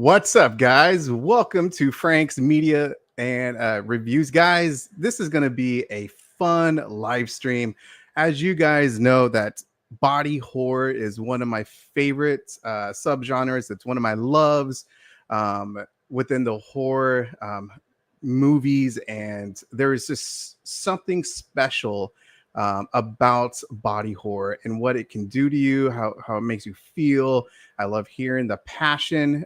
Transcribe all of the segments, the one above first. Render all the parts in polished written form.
What's up, guys? Welcome to Frank's Media and Reviews. Guys, this is going to be a fun live stream. As you guys know, that body horror is one of my favorite subgenres. It's one of my loves within the horror movies, and there is just something special about body horror and what it can do to you, how it makes you feel. I love hearing the passion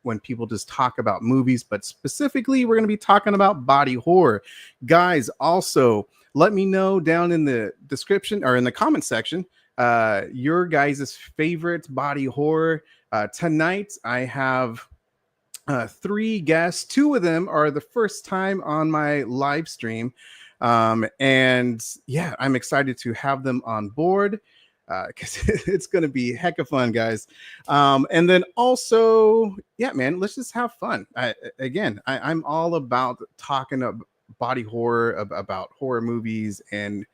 when people just talk about movies, but specifically, we're going to be talking about body horror. Guys, also, let me know down in the description or in the comment section your guys' favorite body horror. Tonight, I have 3 guests. 2 of them are the first time on my live stream. And yeah, I'm excited to have them on board because it's going to be heck of fun, guys. And then also, yeah, man, let's just have fun. I'm all about talking about body horror, about horror movies, and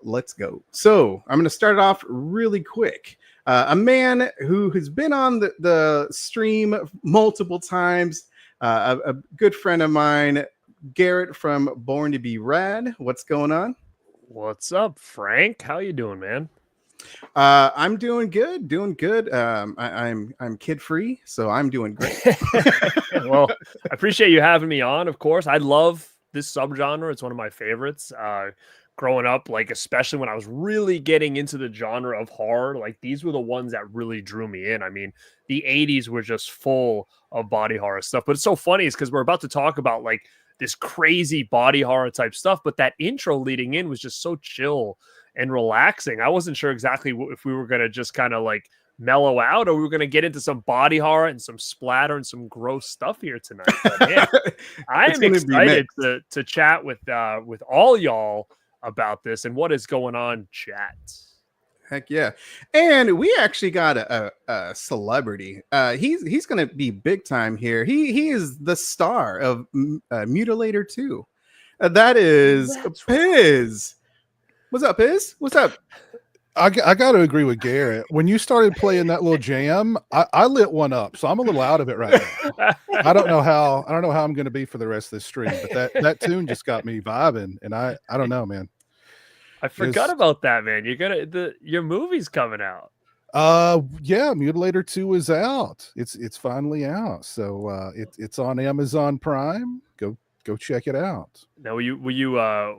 let's go. So I'm going to start it off really quick. A man who has been on the stream multiple times, a good friend of mine, Garrett from Born to Be Rad. What's going on? What's up, Frank? How you doing, man? I'm doing good. I'm kid free, so I'm doing great. Well, I appreciate you having me on. Of course, I love this subgenre. It's one of my favorites. Growing up, like especially when I was really getting into the genre of horror, like these were the ones that really drew me in. I mean, the 80s were just full of body horror stuff. But it's so funny is because we're about to talk about like this crazy body horror type stuff, but that intro leading in was just so chill and relaxing. I wasn't sure exactly if we were going to just kind of like mellow out or we were going to get into some body horror and some splatter and some gross stuff here tonight. But, yeah, I am excited to chat with all y'all about this and what is going on, chat. Heck yeah. And we actually got a celebrity. He's going to be big time here. He is the star of Mutilator 2. That is Piz. What's up, Piz? What's up? I got to agree with Garrett. When you started playing that little jam, I lit one up. So I'm a little out of it right now. I don't know how I'm going to be for the rest of this stream, but that tune just got me vibing, and I don't know, man. I forgot about that, man. Your movie's coming out. Yeah, Mutilator 2 is out. It's finally out. So it's on Amazon Prime. Go check it out. Now, were you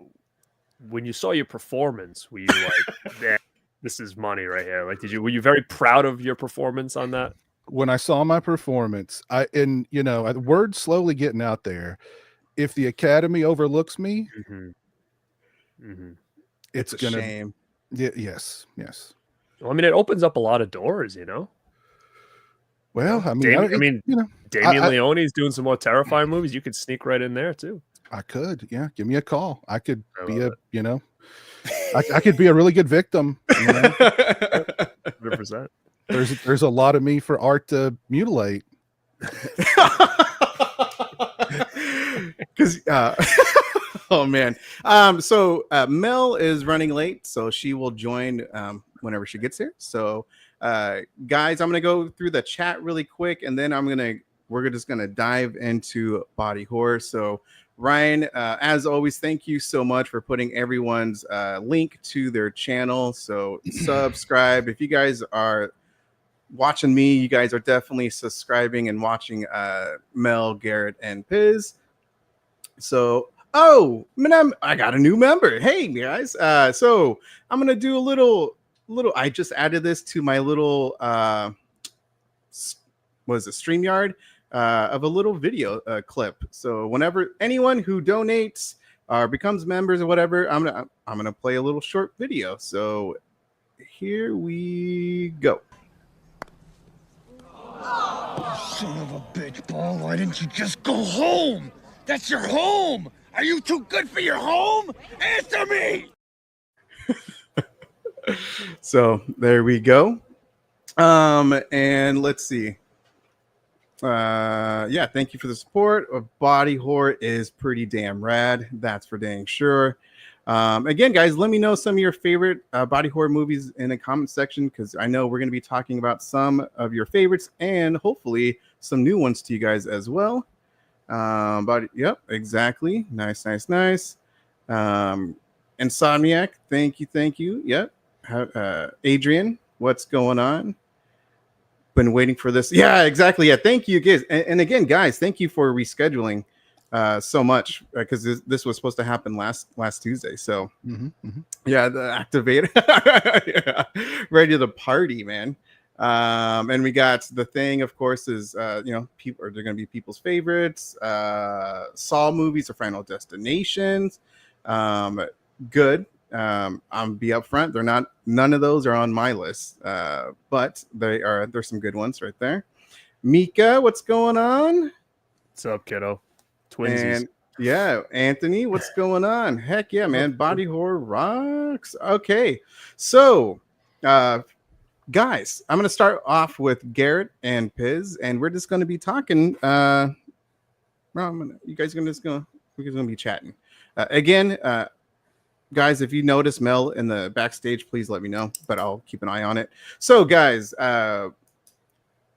when you saw your performance, were you like, man, this is money right here? Like, were you very proud of your performance on that? When I saw my performance, word's slowly getting out there. If the Academy overlooks me, it's gonna shame. Yes. Well, I mean, it opens up a lot of doors, you know. Well, I mean, Damien Leone's doing some more Terrifying movies. You could sneak right in there too. I could, yeah. Give me a call. I could be I could be a really good victim. 100%. There's a lot of me for art to mutilate. Because oh man. So Mel is running late, so she will join whenever she gets here. So guys, I'm gonna go through the chat really quick, and then we're just gonna dive into body horror. So Ryan, as always, thank you so much for putting everyone's link to their channel. So subscribe. If you guys are watching me, you guys are definitely subscribing and watching Mel, Garrett, and Piz. So I got a new member. Hey guys. So I'm gonna do a little I just added this to my little StreamYard of a little video clip. So whenever anyone who donates or becomes members or whatever, I'm gonna play a little short video. So here we go. Son of a bitch, Paul, why didn't you just go home? That's your home! Are you too good for your home? Answer me! So there we go. And let's see. Yeah, thank you for the support. Body horror is pretty damn rad. That's for dang sure. Again, guys, let me know some of your favorite body horror movies in the comment section, because I know we're going to be talking about some of your favorites and hopefully some new ones to you guys as well. But yep, exactly. Nice. Insomniac, thank you. Yep. Adrian, what's going on? Been waiting for this. Yeah, exactly. Yeah, thank you guys. And again, guys, thank you for rescheduling so much, because this was supposed to happen last Tuesday. So yeah, the activator, yeah, ready to party, man. And we got the thing, of course, is people are they're going to be people's favorites. Saw movies or Final Destinations. Good. I'm be upfront. None of those are on my list. But there's some good ones right there. Mika, what's going on? What's up, kiddo? Twinsies. And yeah, Anthony, what's going on? Heck yeah, man. Body horror rocks. Okay. So guys, I'm gonna start off with Garrett and Piz, and we're just gonna be talking. We're just gonna be chatting. Again, guys, if you notice Mel in the backstage, please let me know, but I'll keep an eye on it. So, guys,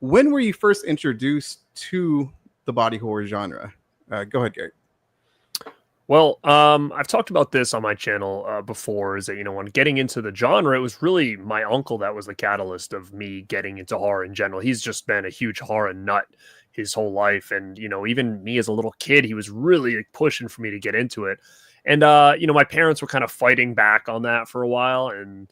when were you first introduced to the body horror genre? Go ahead, Garrett. Well, I've talked about this on my channel before, is that, when getting into the genre, it was really my uncle that was the catalyst of me getting into horror in general. He's just been a huge horror nut his whole life. And, even me as a little kid, he was really pushing for me to get into it. And, my parents were kind of fighting back on that for a while. And,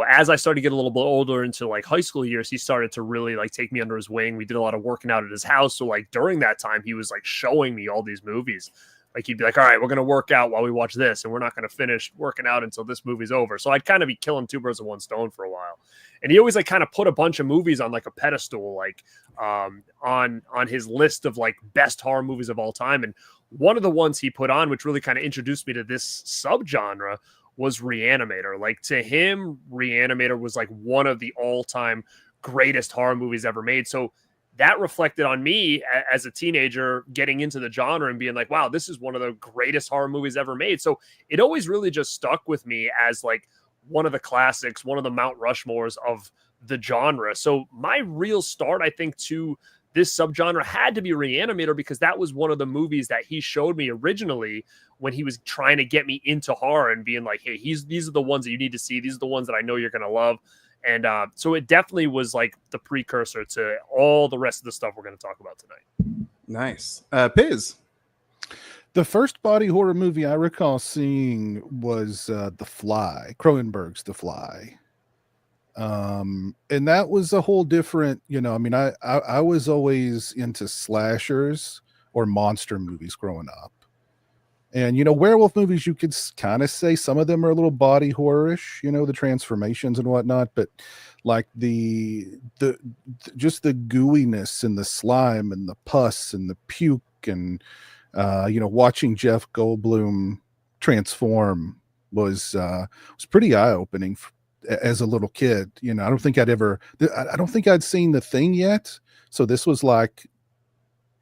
as I started to get a little bit older into like high school years, he started to really like take me under his wing. We did a lot of working out at his house. So like during that time, he was like showing me all these movies. Like he'd be like, all right, we're going to work out while we watch this, and we're not going to finish working out until this movie's over. So I'd kind of be killing two birds with one stone for a while. And he always like kind of put a bunch of movies on like a pedestal, like on his list of like best horror movies of all time. And one of the ones he put on, which really kind of introduced me to this subgenre, was Reanimator. Like to him, Reanimator was like one of the all-time greatest horror movies ever made. So that reflected on me as a teenager getting into the genre and being like, wow, this is one of the greatest horror movies ever made. So it always really just stuck with me as like one of the classics, one of the Mount Rushmores of the genre. So my real start, I think, to this subgenre had to be Reanimator, because that was one of the movies that he showed me originally when he was trying to get me into horror and being like, hey, these are the ones that you need to see. These are the ones that I know you're going to love. And so it definitely was like the precursor to all the rest of the stuff we're going to talk about tonight. Nice. Piz. The first body horror movie I recall seeing was The Fly, Cronenberg's The Fly. And that was a whole different, I was always into slashers or monster movies growing up. And, werewolf movies, you could kind of say some of them are a little body horror-ish, the transformations and whatnot, but like just the gooiness and the slime and the pus and the puke and, watching Jeff Goldblum transform was pretty eye-opening as a little kid. I don't think I'd seen The Thing yet. So this was like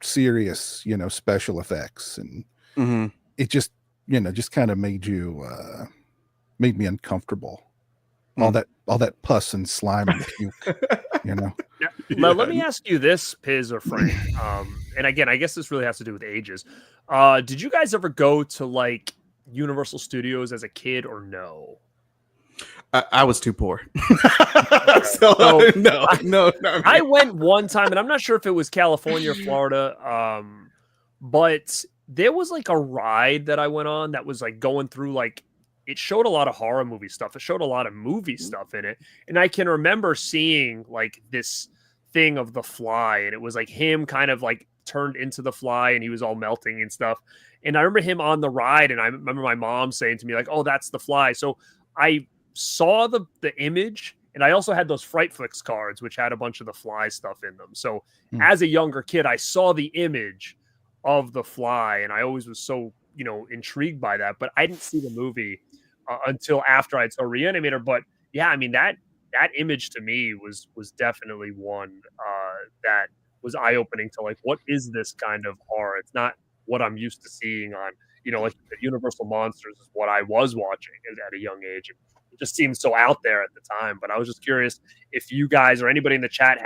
serious, special effects, and it just kind of made me uncomfortable. All that pus and slime and puke, Now, let me ask you this, Piz or Frank. And again, I guess this really has to do with ages. Did you guys ever go to like Universal Studios as a kid, or no? I was too poor. so no. I went one time, and I'm not sure if it was California or Florida, but there was like a ride that I went on that was like going through, like, it showed a lot of horror movie stuff. It showed a lot of movie stuff in it. And I can remember seeing like this thing of the Fly, and it was like him kind of like turned into the Fly, and he was all melting and stuff. And I remember him on the ride, and I remember my mom saying to me like, oh, that's the Fly. So I saw the image, and I also had those Fright Flicks cards, which had a bunch of the Fly stuff in them. So as a younger kid, I saw the image of the Fly, and I always was so, intrigued by that, but I didn't see the movie until after I saw Reanimator. But yeah, I mean, that image to me was definitely one that was eye-opening to like, what is this kind of horror? It's not what I'm used to seeing on, like the Universal Monsters is what I was watching at a young age. It just seemed so out there at the time. But I was just curious if you guys or anybody in the chat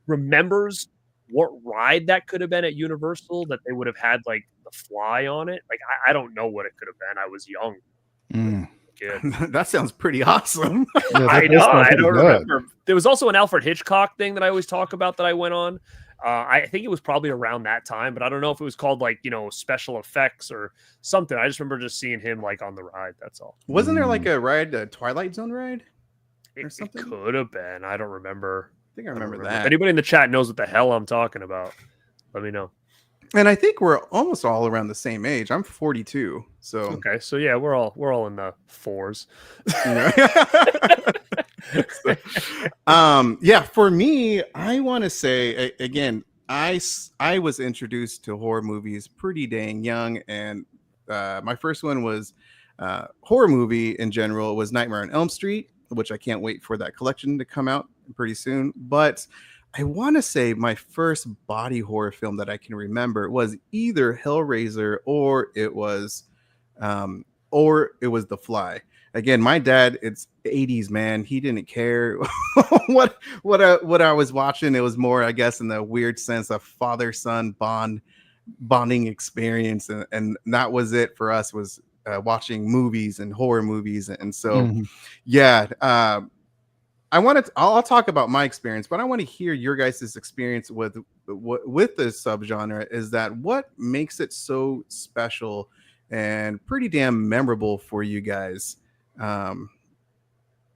remembers what ride that could have been at Universal that they would have had like the fly on it. Like I don't know what it could have been. I was young. Kid. That sounds pretty awesome. Yeah, I that know. does sound I pretty don't good. remember. There was also an Alfred Hitchcock thing that I always talk about that I went on. I think it was probably around that time, but I don't know if it was called like, special effects or something. I just remember just seeing him like on the ride. That's all. Wasn't there like a ride, a Twilight Zone ride? It something? could have been. I don't remember. I think I remember If that. anybody in the chat knows what the hell I'm talking about, let me know. And I think we're almost all around the same age. I'm 42. So Okay, so yeah, we're all in the fours. Yeah, for me, I want to say again, I was introduced to horror movies pretty dang young, and my first one was horror movie in general was Nightmare on Elm Street, which I can't wait for that collection to come out pretty soon. But I want to say my first body horror film that I can remember was either Hellraiser or it was The Fly. Again, my dad, it's 80s, man. He didn't care what I was watching. It was more, I guess, in the weird sense of father-son bonding experience, and that was it for us, was watching movies and horror movies. And so yeah, I'll talk about my experience, but I want to hear your guys' experience with this subgenre. Is that what makes it so special and pretty damn memorable for you guys?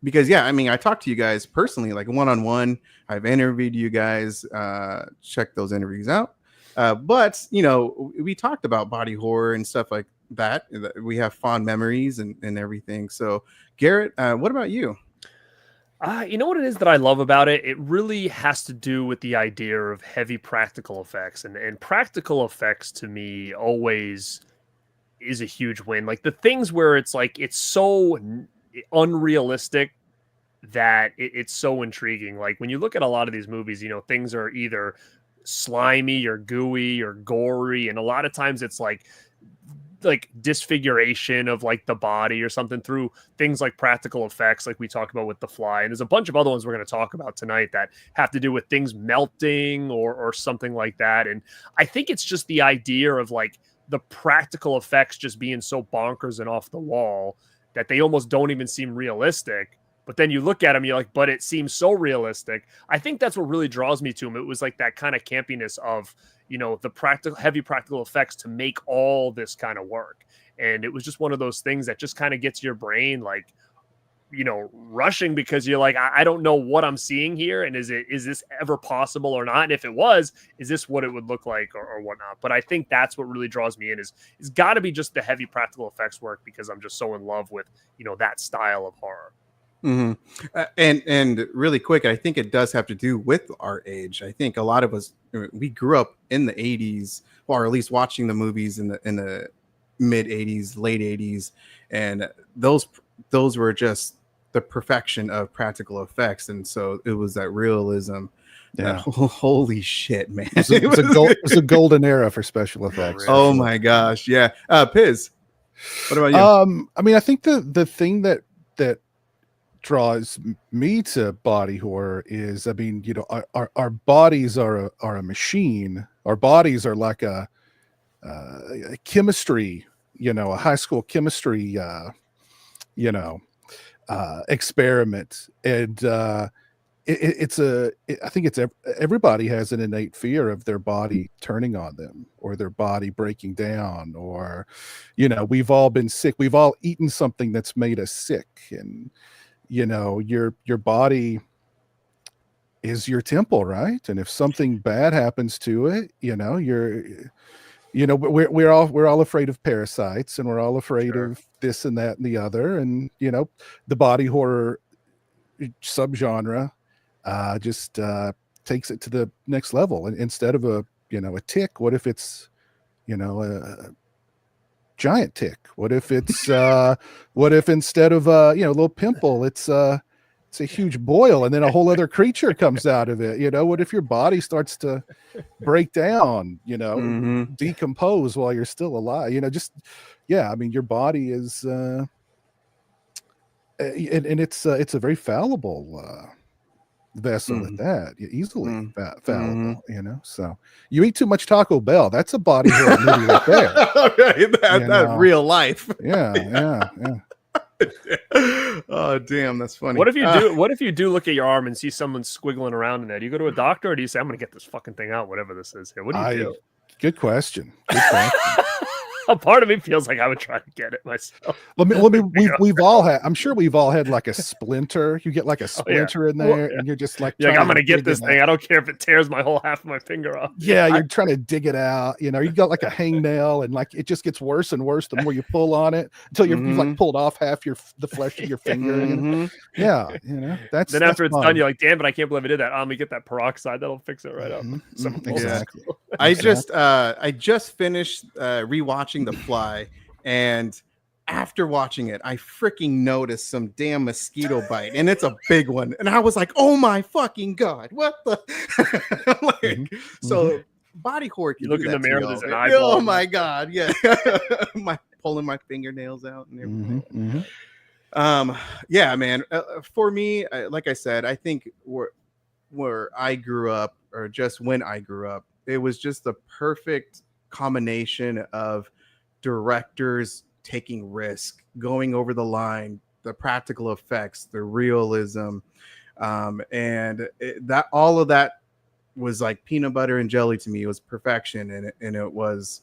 Because yeah, I mean, I talked to you guys personally, like one-on-one. I've interviewed you guys, check those interviews out. But we talked about body horror and stuff like that. We have fond memories and everything. So Garrett, what about you? You know what it is that I love about it? It really has to do with the idea of heavy practical effects. And practical effects to me always is a huge win. Like the things where it's like, it's so unrealistic that it's so intriguing. Like when you look at a lot of these movies, things are either slimy or gooey or gory. And a lot of times it's like disfiguration of like the body or something through things like practical effects, like we talked about with The Fly. And there's a bunch of other ones we're going to talk about tonight that have to do with things melting or something like that. And I think it's just the idea of like the practical effects just being so bonkers and off the wall that they almost don't even seem realistic. But then you look at them, you're like, but it seems so realistic. I think that's what really draws me to them. It was like that kind of campiness of, the heavy practical effects to make all this kind of work. And it was just one of those things that just kind of gets your brain like, rushing, because you're like, I don't know what I'm seeing here. And is this ever possible or not? And if it was, is this what it would look like or whatnot? But I think that's what really draws me in is it's got to be just the heavy practical effects work, because I'm just so in love with, that style of horror. Mm-hmm. And really quick, I think it does have to do with our age. I think a lot of us, we grew up in the 80s, or at least watching the movies in the mid 80s, late 80s, and those were just the perfection of practical effects, and so it was that realism. Yeah. Holy shit, man! It's a golden era for special effects. Oh my gosh, yeah. Piz, what about you? I mean, I think the thing that draws me to body horror is, I mean, our bodies are a machine. Our bodies are like a chemistry, a high school chemistry, experiment. And I think everybody has an innate fear of their body turning on them, or their body breaking down, or, we've all been sick. We've all eaten something that's made us sick. And, your body is your temple, right? And if something bad happens to it, we're all afraid of parasites, and we're all afraid of this and that and the other. And, the body horror subgenre just takes it to the next level. And instead of a tick, what if it's, a giant tick? What if it's what if instead of a little pimple, it's a huge boil, and then a whole other creature comes out of it? What if your body starts to break down, decompose while you're still alive? I mean, your body is and it's a very fallible vessel at that. Easily Mm. fallible, you know. So you eat too much Taco Bell, that's a body horror movie right there. Right, that's real life. Yeah. Oh, damn, that's funny. What if you do? What if you do look at your arm and see someone squiggling around in there? Do you go to a doctor, or do you say, "I'm going to get this fucking thing out, whatever this is here"? What do you do? Good question. Good question. A part of me feels like I would try to get it myself. We've all had. I'm sure we've all had like a splinter. You get like a splinter in there, and you're just like, I'm going to get this thing. I don't care if it tears my whole half of my finger off. Yeah, you're trying to dig it out. You know, you got like a hangnail, and like it just gets worse and worse the more you pull on it until you've like pulled off half the flesh of your finger. You know? Yeah, you know that's. Then after it's done, you're like, damn it, I can't believe I did that. Let me get that peroxide. That'll fix it right up. Exactly. I just finished rewatching The Fly, and after watching it, I freaking noticed some damn mosquito bite, and it's a big one. And I was like, "Oh my fucking god, what the?" So body horror. You look in the mirror, there's an eyeball. Oh my god, yeah. Pulling my fingernails out and everything. Yeah, man. For me, like I said, I think where I grew up, or just when I grew up, it was just the perfect combination of directors taking risk, going over the line, the practical effects, the realism, and that all of that was like peanut butter and jelly to me. It was perfection, and it was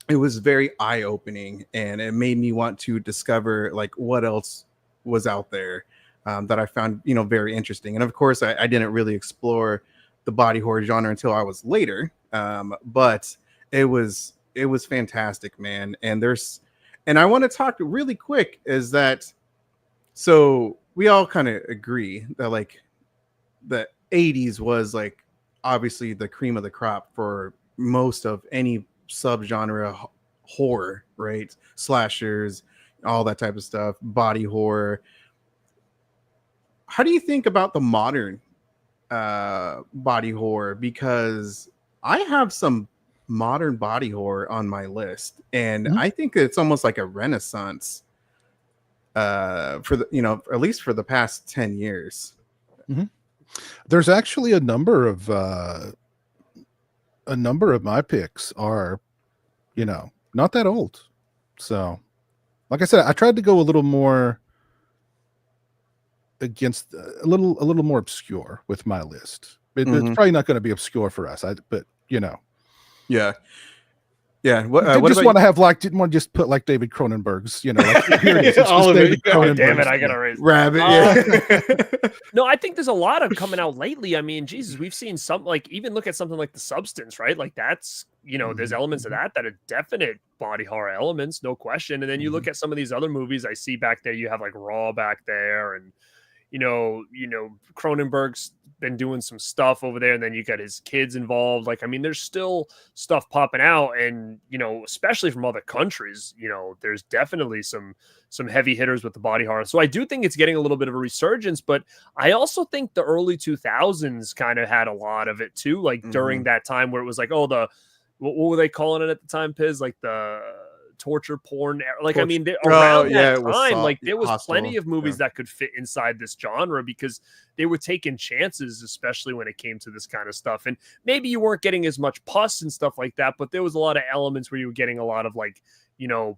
very eye-opening, and it made me want to discover like what else was out there that I found very interesting. And of course, I didn't really explore the body horror genre until I was later, but it was fantastic, man. And I want to talk really quick is that, so we all kind of agree that like the 80s was like obviously the cream of the crop for most of any subgenre horror, right? Slashers, all that type of stuff, body horror. How do you think about the modern body horror? Because I have some modern body horror on my list, and I think it's almost like a renaissance for the at least for the past 10 years. There's actually a number of my picks are not that old. So like I said, I tried to go a little more against a little more obscure with my list. It's probably not going to be obscure for us, but yeah. Didn't want to just put like David Cronenberg's, like, here it is. It's All of David it. Cronenberg's. Damn it, I gotta raise Rabbit. Yeah. No, I think there's a lot of coming out lately. I mean, Jesus, we've seen some, like, even look at something like The Substance, right? Like that's, there's elements of that are definite body horror elements, no question. And then you look at some of these other movies I see back there, you have like Raw back there, and Cronenberg's been doing some stuff over there, and then you got his kids involved. Like, I mean, there's still stuff popping out, and especially from other countries, there's definitely some heavy hitters with the body horror. So I do think it's getting a little bit of a resurgence, but I also think the early 2000s kind of had a lot of it too, like during that time where it was like, oh, what were they calling it at the time, Piz? Like the torture porn, like I mean, around that time, like there was hostile. Plenty of movies that could fit inside this genre because they were taking chances, especially when it came to this kind of stuff. And maybe you weren't getting as much pus and stuff like that, but there was a lot of elements where you were getting a lot of like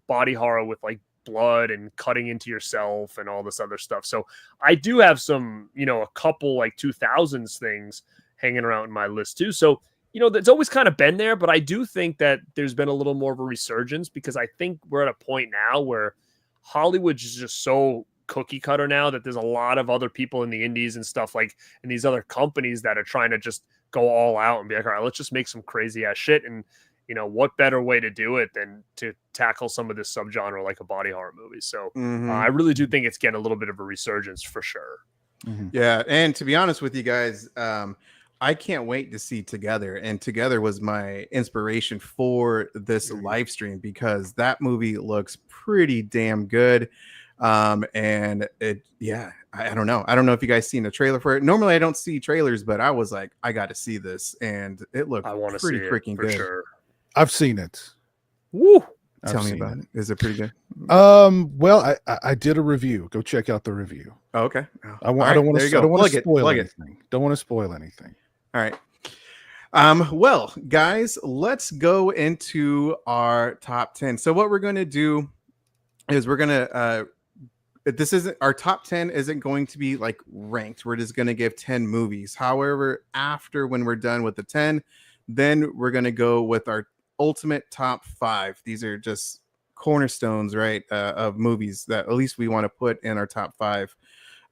body horror with like blood and cutting into yourself and all this other stuff. So I do have some a couple like 2000s things hanging around in my list too. So that's always kind of been there, but I do think that there's been a little more of a resurgence because I think we're at a point now where Hollywood's just so cookie cutter now that there's a lot of other people in the indies and stuff like, and these other companies that are trying to just go all out and be like, all right, let's just make some crazy ass shit. And what better way to do it than to tackle some of this subgenre like a body horror movie. So I really do think it's getting a little bit of a resurgence for sure. Yeah. And to be honest with you guys, I can't wait to see Together. And Together was my inspiration for this live stream because that movie looks pretty damn good. And I don't know. I don't know if you guys seen a trailer for it. Normally I don't see trailers, but I was like, I got to see this. And it looked pretty freaking good. Sure. I've seen it. Woo. Tell me about it. Is it pretty good? Well, I did a review. Go check out the review. Oh, okay. I don't want to spoil Plug anything. Don't want to spoil anything. All right. Well, guys, let's go into our top 10. So what we're going to do is we're going to this isn't our top 10 isn't going to be like ranked. We're just going to give 10 movies. However, after when we're done with the 10, then we're going to go with our ultimate top 5. These are just cornerstones, right, of movies that at least we want to put in our top 5,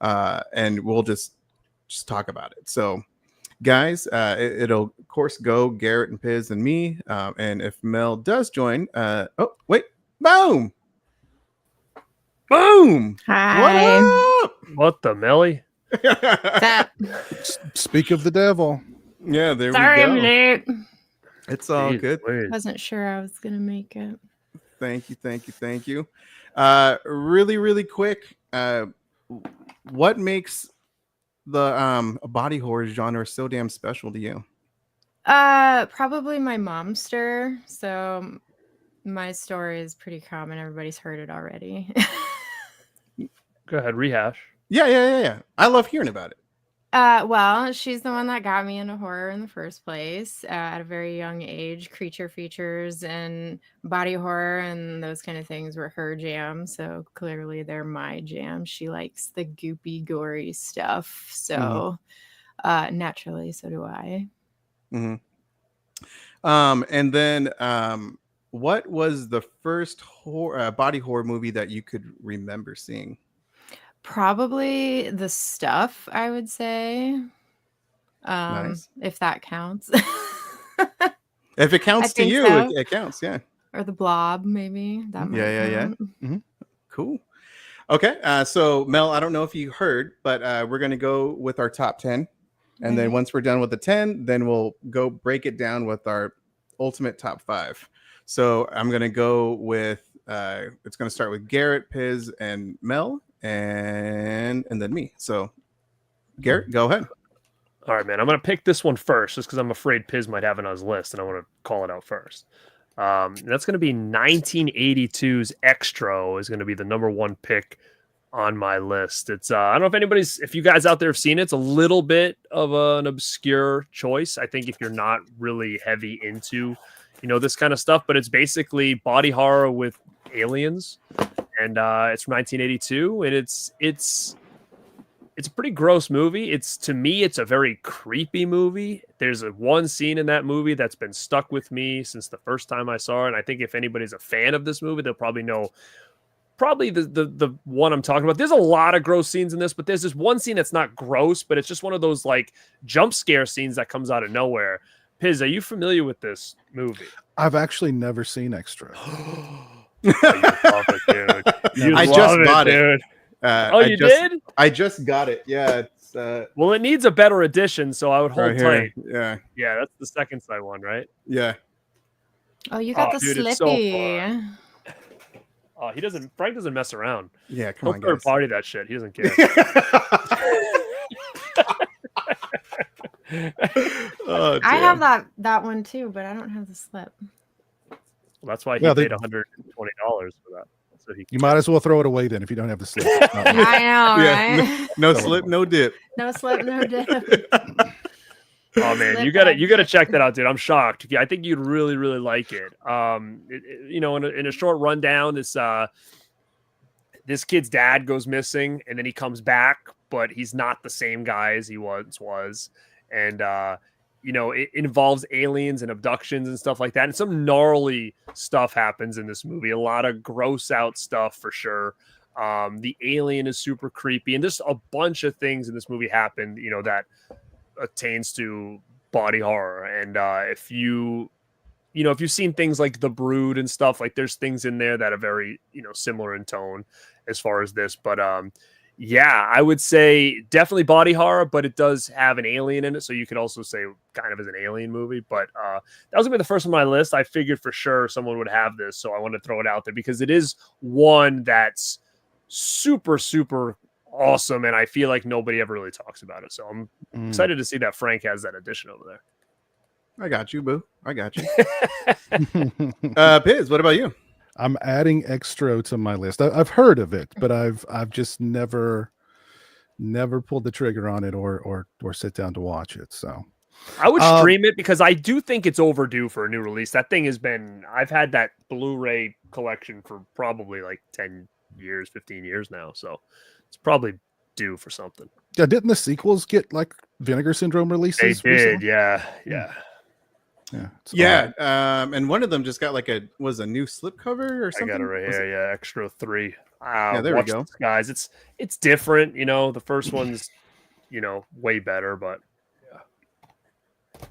and we'll just talk about it. So guys, it'll of course go Garrett and Piz and me, and if Mel does join, oh wait, boom. Hi. What up? What the Melly? That. Speak of the devil. Yeah, there Sorry, I'm we go. late. It's all Jeez good. Louise. Wasn't sure I was gonna make it. Thank you. Really quick, what makes the body horror genre so damn special to you? Probably my momster. So my story is pretty common. Everybody's heard it already. Go ahead, rehash. Yeah. I love hearing about it. Well, she's the one that got me into horror in the first place. At a very young age, creature features and body horror and those kind of things were her jam. So clearly they're my jam. She likes the goopy, gory stuff. So naturally, so do I. Mm-hmm. And then what was the first body horror movie that you could remember seeing? Probably The Stuff, I would say. Nice. If that counts. If it counts to you, so. it counts, yeah. Or The Blob, maybe. That might count. Mm-hmm. Cool. Okay, so Mel, I don't know if you heard, but we're going to go with our top 10. And then once we're done with the 10, then we'll go break it down with our ultimate top 5. So I'm going to go with, it's going to start with Garrett, Piz, and Mel, and then me. So Garrett, go ahead. All right, man. I'm going to pick this one first just because I'm afraid Piz might have it on his list, and I want to call it out first. That's going to be 1982's Extra is going to be the number 1 pick on my list. It's I don't know if you guys out there have seen it. It's a little bit of an obscure choice. I think if you're not really heavy into, this kind of stuff, but it's basically body horror with aliens, and it's from 1982, and it's a pretty gross movie. To me, it's a very creepy movie. There's one scene in that movie that's been stuck with me since the first time I saw it. And I think if anybody's a fan of this movie, they'll probably know the one I'm talking about. There's a lot of gross scenes in this, but there's this one scene that's not gross, but it's just one of those like jump scare scenes that comes out of nowhere. Piz, are you familiar with this movie? I've actually never seen Extra. You love it, dude. I just bought it. Dude. You did? I just got it. Yeah. It's well, it needs a better edition, so I would hold tight. Yeah. Yeah, that's the second side one, right? Yeah. Oh, you got the dude, it's Slippy. Frank doesn't mess around. Yeah, come on, He'll third guys. party that shit. He doesn't care. Oh, I damn. have that one too, but I don't have the slip. Well, that's why he Well, paid $120 for that. So You might as well throw it away then if you don't have the slip. I know, Yeah, right? no slip, no dip. No slip, no dip. Oh man, you gotta check that out, dude. I'm shocked. I think you'd really, really like it. In a short rundown, this kid's dad goes missing, and then he comes back, but he's not the same guy as he once was, and it involves aliens and abductions and stuff like that. And some gnarly stuff happens in this movie. A lot of gross out stuff for sure. The alien is super creepy, and just a bunch of things in this movie happen, that attains to body horror. And if you've seen things like The Brood and stuff, like there's things in there that are very, similar in tone as far as this. But yeah, I would say definitely body horror, but it does have an alien in it. So you could also say kind of as an alien movie. But that was gonna be the first on my list. I figured for sure someone would have this. So I want to throw it out there because it is one that's super, super awesome. And I feel like nobody ever really talks about it. So I'm excited to see that Frank has that edition over there. I got you, boo. I got you. Piz, what about you? I'm adding Extro to my list. I've heard of it, but I've just never pulled the trigger on it or sit down to watch it. So I would stream it because I do think it's overdue for a new release. That thing has been, I've had that Blu-ray collection for probably like 10 years, 15 years now. So it's probably due for something. Yeah, didn't the sequels get like Vinegar Syndrome releases? They did, recently? yeah. Yeah. And one of them just got like a new slipcover or I something. got it right here. Yeah, Extra 3. Yeah, there we go. This, guys. It's different, you know. The first one's, you know, way better, but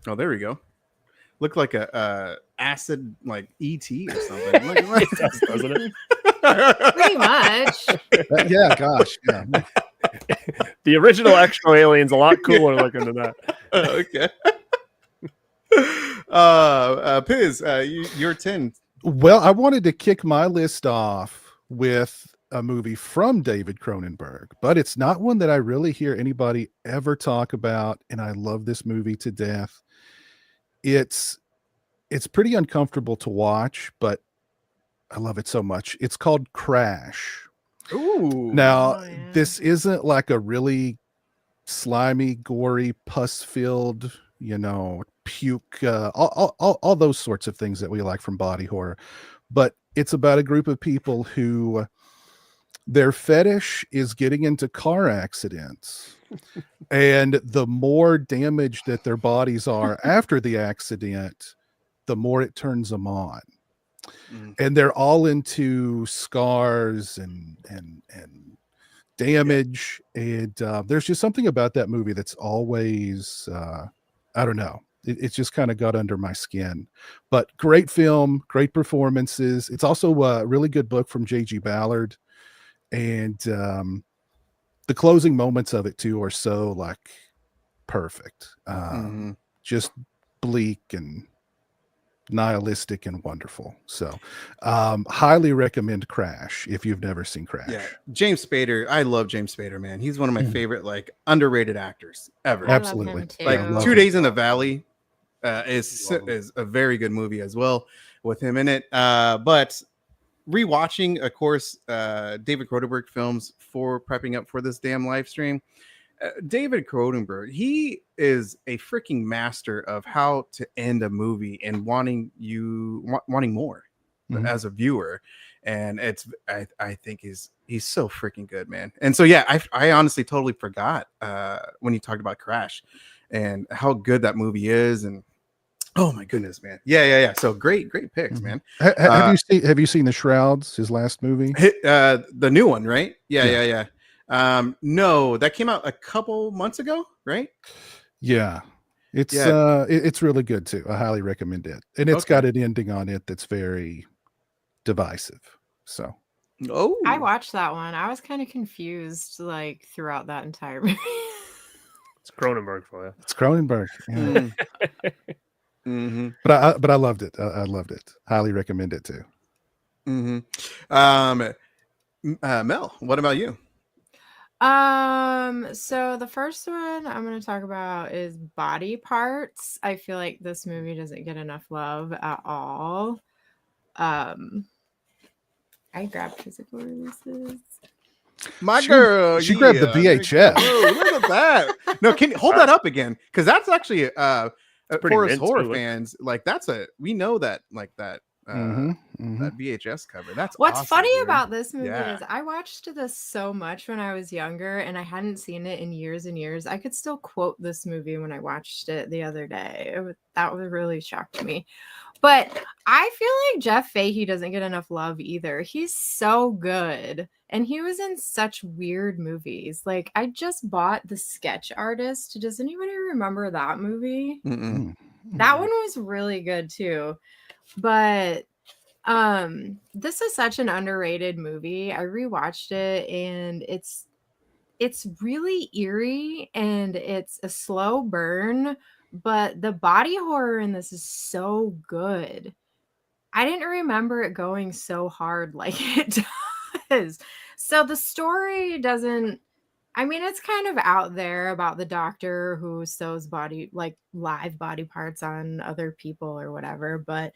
oh, there we go. Looked like a acid like ET or something. it does, doesn't it? Pretty much. Yeah, gosh. Yeah. The original Extra Alien's a lot cooler looking than that. Okay. Piz, you're 10. Well, I wanted to kick my list off with a movie from David Cronenberg, but it's not one that I really hear anybody ever talk about, and I love this movie to death. It's pretty uncomfortable to watch, but I love it so much. It's called Crash. Ooh. Now, yeah. this isn't like a really slimy, gory, pus-filled, you know, puke, all those sorts of things that we like from body horror. But it's about a group of people who their fetish is getting into car accidents. And the more damaged that their bodies are after the accident, the more it turns them on. And they're all into scars and damage. And there's just something about that movie that's always, I don't know. It's just kind of got under my skin. But great film, great performances. It's also a really good book from J.G. Ballard. And the closing moments of it, too, are so, like, perfect. Just bleak and nihilistic and wonderful. So highly recommend Crash if you've never seen Crash. Yeah, James Spader. I love James Spader, man. He's one of my favorite like underrated actors ever. Absolutely. Like Yeah, 2 Days in the Valley is a very good movie as well with him in it. But rewatching, of course, David Cronenberg films for prepping up for this damn live stream. David Cronenberg, he is a freaking master of how to end a movie and wanting more as a viewer. And I think he's so freaking good, man. And so yeah, I honestly totally forgot when you talked about Crash and how good that movie is. And oh my goodness, man. Yeah. So great picks, man. Have you seen The Shrouds, his last movie? The new one, right? Yeah. No, that came out a couple months ago, right? Yeah. It's really good too. I highly recommend it. And it's got an ending on it that's very divisive. So I watched that one. I was kind of confused like throughout that entire movie. It's Cronenberg for you. It's Cronenberg. Yeah. But I loved it. I loved it. Highly recommend it too. Mel, what about you? So the first one I'm going to talk about is Body Parts. I feel like this movie doesn't get enough love at all. I grabbed physical releases. She grabbed the VHS. Oh, look at that. No, can you hold that up again? Because that's actually for us horror fans, like we know that like that that VHS cover. That's what's awesome, funny dude. about this movie is I watched this so much when I was younger and I hadn't seen it in years and years. I could still quote this movie when I watched it the other day. That was really shocked me. But I feel like Jeff Fahey doesn't get enough love either. He's so good. And he was in such weird movies. Like, I just bought The Sketch Artist. Does anybody remember that movie? That one was really good too. But this is such an underrated movie. I rewatched it and it's really eerie and it's a slow burn. But the body horror in this is so good. I didn't remember it going so hard like it does. So the story doesn't, I mean, it's kind of out there about the doctor who sews live body parts on other people or whatever. But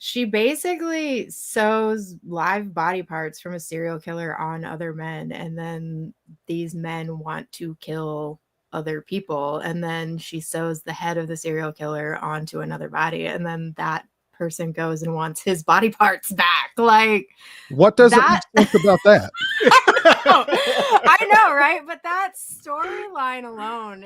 She basically sews live body parts from a serial killer on other men, and then these men want to kill other people, and then she sews the head of the serial killer onto another body, and then that person goes and wants his body parts back. Like, What doesn't that make sense about that? I know, right? But that storyline alone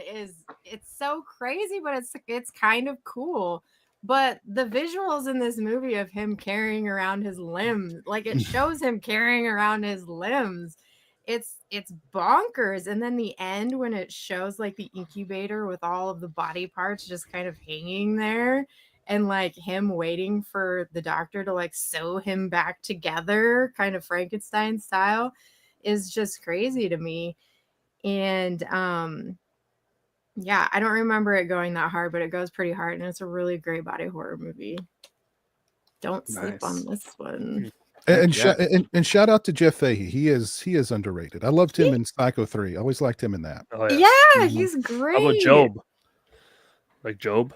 it's so crazy, but it's kind of cool. But the visuals in this movie of him carrying around his limbs, like it shows him carrying around his limbs. It's bonkers. And then the end when it shows like the incubator with all of the body parts just kind of hanging there, and like him waiting for the doctor to like sew him back together, kind of Frankenstein style, is just crazy to me. And yeah, I don't remember it going that hard, but it goes pretty hard, and it's a really great body horror movie. Don't sleep on this one. And shout out to Jeff Fahey. He is underrated. I loved him in Psycho 3. I always liked him in that. Oh, yeah. He's great. How about Job? Like Job?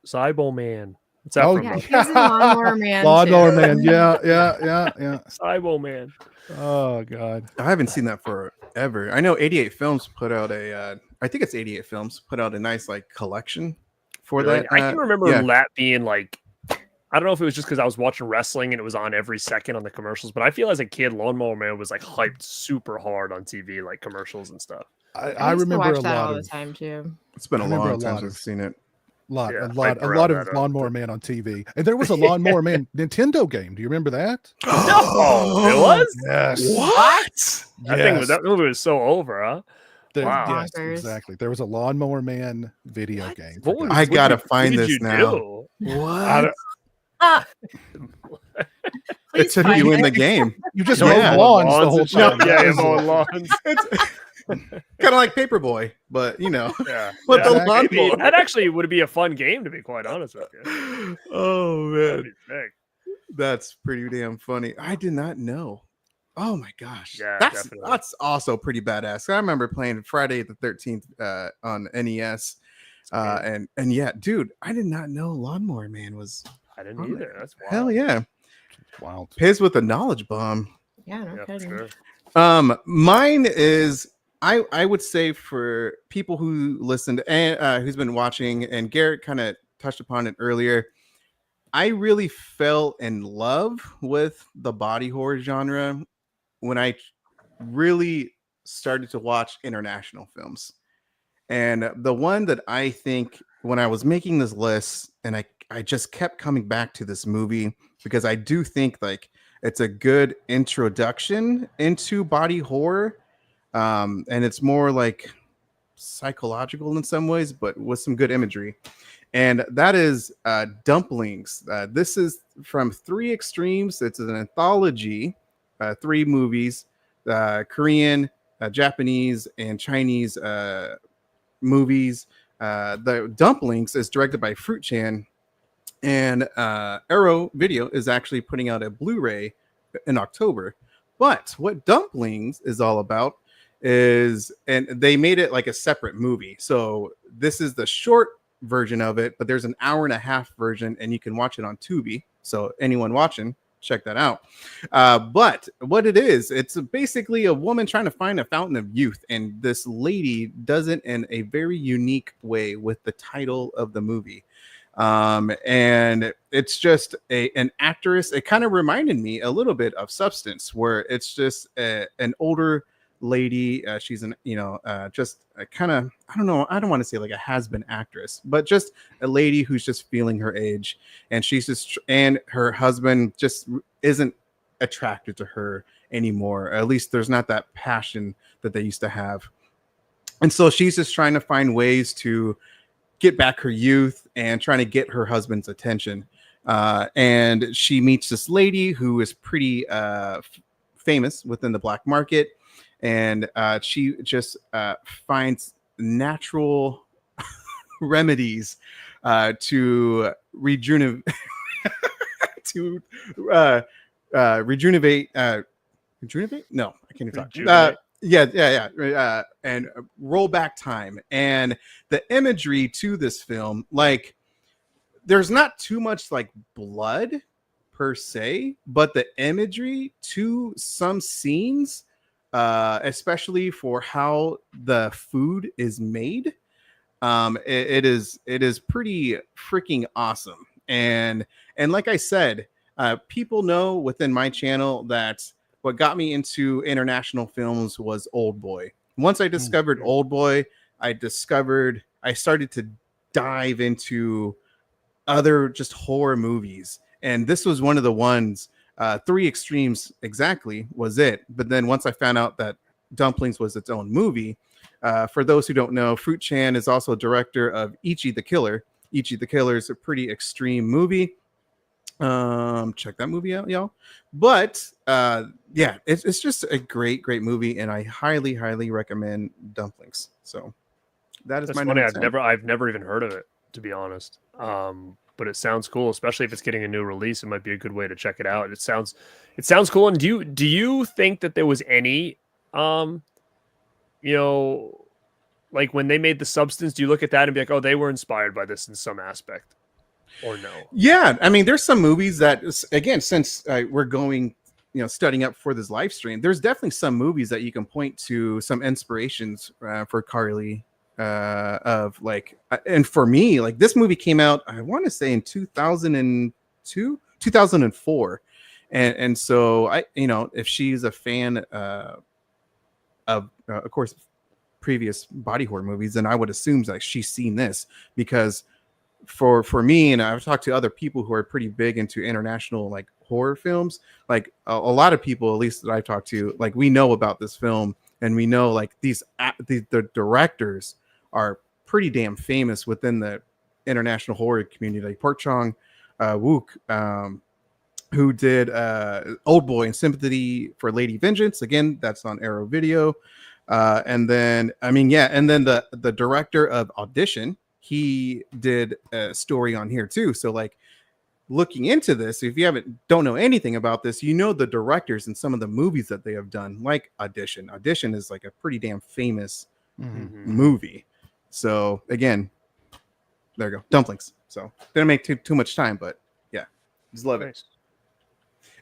Cybo Man. What's that from? Yeah, he's in Lawnmower Man. Lawnmower too. Man. Yeah. Cybo Man. Oh God. I haven't seen that forever. I know 88 Films put out I think it's 88 Films put out a nice like collection for Really? that. I can remember that being like, I don't know if it was just because I was watching wrestling and it was on every second on the commercials, but I feel as a kid, Lawnmower Man was like hyped super hard on TV, like commercials and stuff. I remember a lot all the of time too. It's been a long time since I've seen it. a lot of Lawnmower Man on TV, and there was a Lawnmower Man Nintendo game. Do you remember that? No, it was. Yes. What? That movie was so over, huh? Wow. Yes, exactly. There was a Lawnmower Man video game. I gotta find this now. What? It took you in the game. You just mowed lawns the whole time. Yeah, you're mowing lawns. Kind of like Paperboy, but you know, but the lawnmower. That actually would be a fun game, to be quite honest with you. Oh man, that's pretty damn funny. I did not know. Oh my gosh, that's also pretty badass. I remember playing Friday the 13th on NES, and yeah, dude, I did not know Lawnmower Man was. I didn't either. That's wild. Hell yeah, wild. Piz with a knowledge bomb. Yeah, no kidding. Sure. Mine is. I would say for people who listened and who's been watching, and Garrett kind of touched upon it earlier, I really fell in love with the body horror genre when I really started to watch international films. And the one that I think when I was making this list, and I just kept coming back to this movie because I do think like it's a good introduction into body horror. And it's more like psychological in some ways, but with some good imagery. And that is Dumplings. This is from Three Extremes. It's an anthology, 3 movies, Korean, Japanese, and Chinese movies. The Dumplings is directed by Fruit Chan, and Arrow Video is actually putting out a Blu-ray in October. But what Dumplings is all about is, and they made it like a separate movie. So this is the short version of it, but there's an 1.5-hour version, and you can watch it on Tubi. So anyone watching, check that out. But what it is, it's basically a woman trying to find a fountain of youth, and this lady does it in a very unique way with the title of the movie. And it's just an actress. It kind of reminded me a little bit of Substance, where it's just an older lady. She's just kind of, I don't know, I don't want to say like a has-been actress, but just a lady who's just feeling her age, and she's just, and her husband just isn't attracted to her anymore. At least there's not that passion that they used to have. And so she's just trying to find ways to get back her youth and trying to get her husband's attention. And she meets this lady who is pretty famous within the black market. And she just finds natural remedies to rejuvenate. Rejuvenate? No, I can't even talk. And roll back time. And the imagery to this film, like, there's not too much like blood per se, but the imagery to some scenes, especially for how the food is made, it is pretty freaking awesome. And like I said, people know within my channel that what got me into international films was Old Boy. Once I discovered Old Boy, I started to dive into other just horror movies, and this was one of the ones. Three Extremes exactly was it. But then once I found out that Dumplings was its own movie, for those who don't know, Fruit Chan is also director of Ichi the Killer. Ichi the Killer is a pretty extreme movie. Check that movie out, y'all. But yeah, it's just a great movie, and I highly recommend Dumplings. So that's my funny. number 10. I've never even heard of it, to be honest. But it sounds cool, especially if it's getting a new release. It might be a good way to check it out. It sounds cool. And do you think that there was any like when they made The Substance, do you look at that and be like, oh, they were inspired by this in some aspect, or no? Yeah, I mean, there's some movies that, again, since we're going, studying up for this live stream, there's definitely some movies that you can point to some inspirations for Carly. Of like, and for me, like this movie came out, I want to say in 2002, 2004, and so I, if she's a fan of course previous body horror movies, then I would assume like she's seen this, because for me, and I've talked to other people who are pretty big into international like horror films, like a lot of people, at least that I've talked to, like we know about this film, and we know like the directors are pretty damn famous within the international horror community, like Park Chong Wook, who did Old Boy and Sympathy for Lady Vengeance. Again, that's on Arrow Video. And then, the director of Audition, he did a story on here too. So like looking into this, if you don't know anything about this, the directors and some of the movies that they have done, like Audition. Audition is like a pretty damn famous movie. So again, there you go, Dumplings. So didn't make too much time, but yeah, just love it.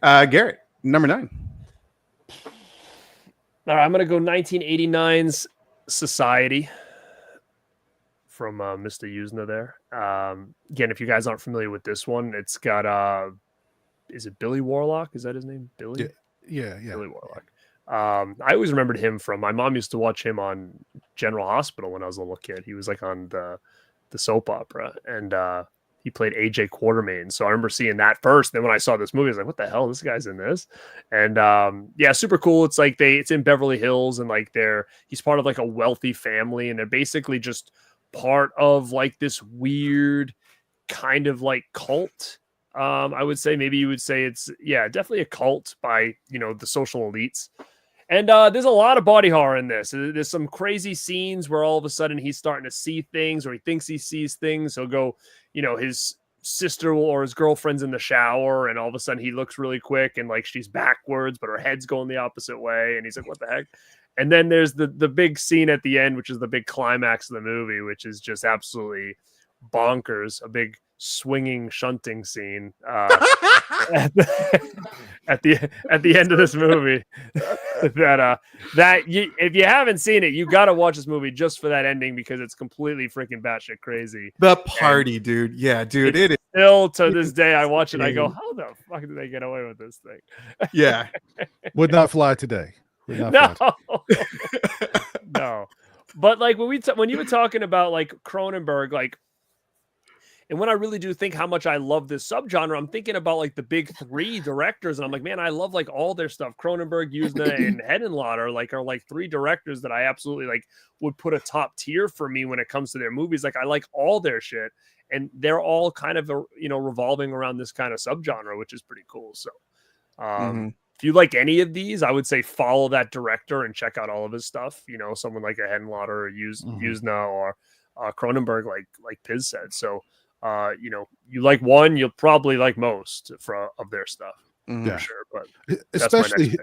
Garrett, number 9. All right, I'm gonna go 1989's Society from Mr. Yuzna there. Again, if you guys aren't familiar with this one, it's got is it Billy Warlock? Is that his name? Billy? Yeah. Billy Warlock. I always remembered him from, my mom used to watch him on General Hospital when I was a little kid. He was like on the soap opera, and he played AJ Quartermain. So I remember seeing that first. Then when I saw this movie, I was like, what the hell? This guy's in this. And yeah, super cool. It's like it's in Beverly Hills, and like he's part of like a wealthy family, and they're basically just part of like this weird kind of like cult. I would say, maybe you would say it's, definitely a cult by, the social elites. And there's a lot of body horror in this. There's some crazy scenes where all of a sudden he's starting to see things, or he thinks he sees things. He'll go, his sister or his girlfriend's in the shower, and all of a sudden he looks really quick, and like she's backwards, but her head's going the opposite way. And he's like, what the heck? And then there's the big scene at the end, which is the big climax of the movie, which is just absolutely bonkers. A big swinging shunting scene at the end of this movie. If you haven't seen it, you got to watch this movie just for that ending, because it's completely freaking batshit crazy. The party, dude. Yeah, dude. It is still to this day. I watch it. I go, how the fuck did they get away with this thing? Yeah, would not fly today. No. But like when you were talking about like Cronenberg, like, and when I really do think how much I love this subgenre, I'm thinking about like the big 3 directors, and I'm like, man, I love like all their stuff. Cronenberg, Yuzna, and Henenlotter are like 3 directors that I absolutely like would put a top tier for me when it comes to their movies. Like I like all their shit, and they're all kind of revolving around this kind of subgenre, which is pretty cool. So, if you like any of these, I would say follow that director and check out all of his stuff. Someone like a Henenlotter or Yuzna or Cronenberg, like Piz said. So. You like one, you'll probably like most of their stuff, for sure. But especially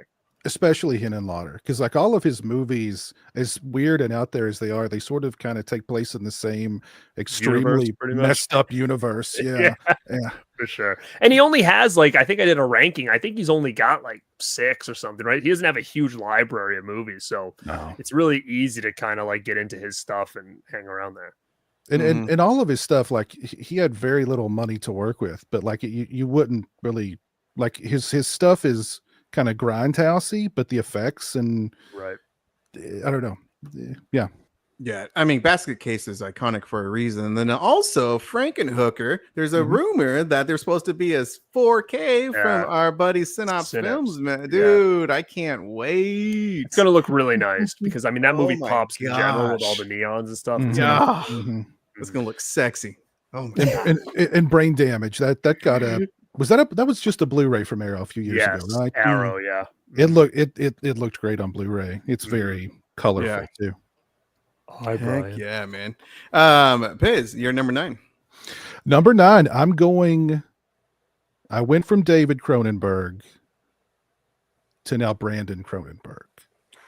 especially Hen and Lauder, because like all of his movies, as weird and out there as they are, they sort of kind of take place in the same extremely pretty much. messed up universe. Yeah. Yeah. For sure. And he only has like, I think I did a ranking. I think he's only got like 6 or something, right? He doesn't have a huge library of movies. So No. it's really easy to kind of like get into his stuff and hang around there. And all of his stuff, like he had very little money to work with, but like you wouldn't really like his stuff is kind of grindhousey, but the effects and Right. I don't know. Yeah. Yeah, I mean, Basket Case is iconic for a reason. And then also Frankenhooker. There's a rumor that there's supposed to be a 4K from our buddy Synops Films, man. Dude, I can't wait. It's gonna look really nice because I mean that movie my pops in general with all gosh. the neons and stuff. Yeah, Mhm. it's gonna look sexy. Oh my God. And Brain Damage, that got a that was just a Blu-ray from Arrow a few years ago, right? Arrow, yeah. It looked great on Blu-ray. It's very colorful too. Hi, Heck Brian. yeah, man. Piz, you're number 9. Number 9, I went from David Cronenberg to now Brandon Cronenberg.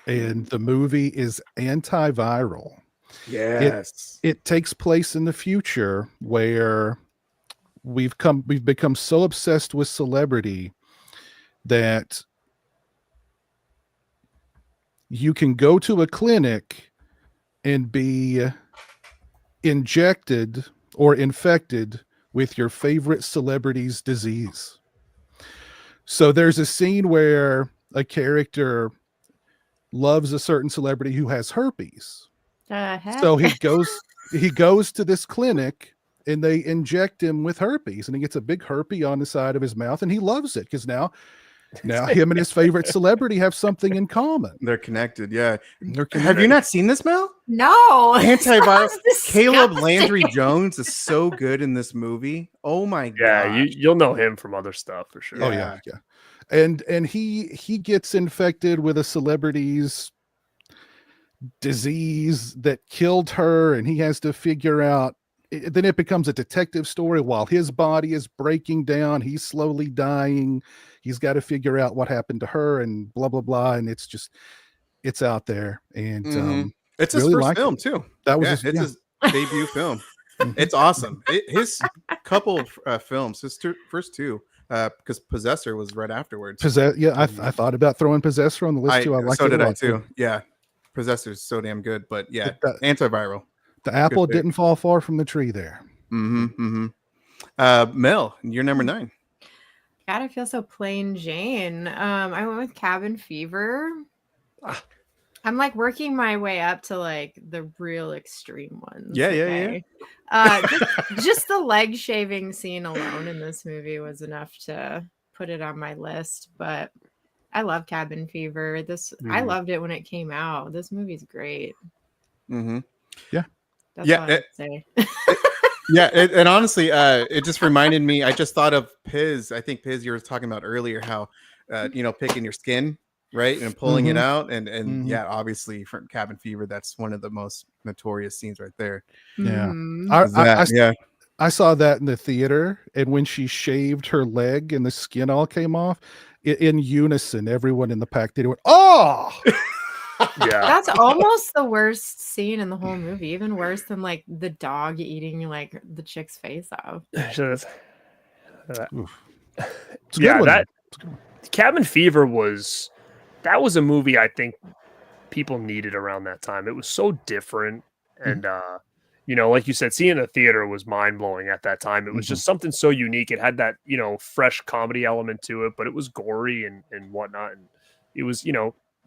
And the movie is Antiviral. Yes. It takes place in the future where we've become so obsessed with celebrity that you can go to a clinic and be injected or infected with your favorite celebrity's disease. So there's a scene where a character loves a certain celebrity who has herpes. So he goes to this clinic and they inject him with herpes, and he gets a big herpes on the side of his mouth, and he loves it because now him and his favorite celebrity have something in common. They're connected. Yeah. They're Have you not seen this, Mel? No. Antiviral. Sounds Caleb disgusting. Landry Jones is so good in this movie. Oh my Yeah, God. you'll know him from other stuff for sure. Oh yeah. And he gets infected with a celebrity's disease that killed her, and he has to figure out. Then it becomes a detective story while his body is breaking down. He's slowly dying. He's got to figure out what happened to her and blah, blah, blah. And it's out there. And it's his really first film too. That was his debut film. It's awesome. His couple of films, his first 2, because Possessor was right afterwards. I thought about throwing Possessor on the list too. I like so it did a I lot, too. Yeah. Possessor's so damn good. But yeah, But Antiviral. the apple Good pick. didn't fall far from the tree there. Mel, you're number 9. God, I feel so plain Jane. I went with Cabin Fever. I'm like working my way up to like the real extreme ones. Yeah. Just the leg shaving scene alone in this movie was enough to put it on my list. But I love Cabin Fever. I loved it when it came out. This movie's great. Yeah. That's all I'd say. Yeah, and honestly, it just reminded me. I just thought of Piz. I think Piz, you were talking about earlier how, picking your skin, right, and pulling it out, and yeah, obviously from Cabin Fever, that's one of the most notorious scenes right there. Yeah. Mhm. I saw that in the theater, and when she shaved her leg and the skin all came off, in unison, everyone in the pack theater went, "Oh!" Yeah. That's almost the worst scene in the whole movie, even worse than like the dog eating like the chick's face off. It's a good Yeah, one. that Cabin Fever was a movie I think people needed around that time. It was so different, and like you said, seeing it in a theater was mind blowing at that time. It was just something so unique. It had that fresh comedy element to it, but it was gory and whatnot, and it was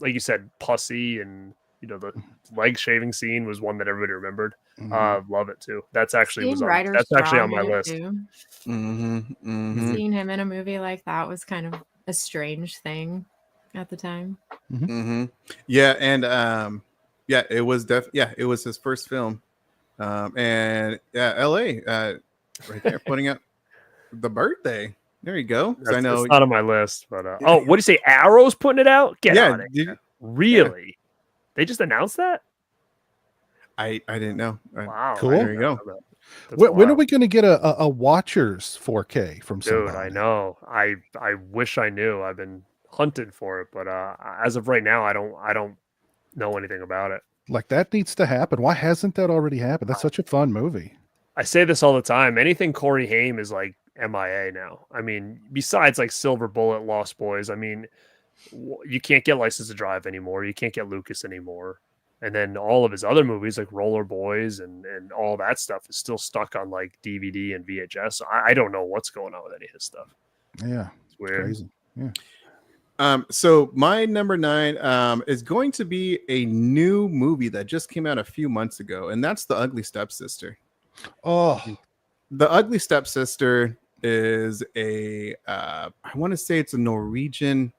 like you said, pussy, and the leg shaving scene was one that everybody remembered. Love it too. That's actually that's actually on my list. Seeing him in a movie like that was kind of a strange thing at the time. Yeah, and it was it was his first film, and L.A. Right there, putting up The Birthday. There you go. I know it's not on my list, but what do you say? Arrow's putting it out? Get on it. Really? They just announced that? I didn't know. Wow. Cool. There you go. When are we going to get a Watchers 4K from somebody? Dude, I know. I wish I knew. I've been hunted for it, but as of right now, I don't know anything about it. Like, that needs to happen. Why hasn't that already happened? That's such a fun movie. I say this all the time. Anything Corey Haim is like MIA now. I mean, besides like Silver Bullet, Lost Boys, I mean, you can't get License to Drive anymore. You can't get Lucas anymore. And then all of his other movies like Roller Boys and all that stuff is still stuck on like DVD and VHS. I don't know what's going on with any of his stuff. Yeah. It's weird. Crazy. Yeah. So my number 9 is going to be a new movie that just came out a few months ago, and that's The Ugly Stepsister. Oh, The Ugly Stepsister is a I want to say it's a Norwegian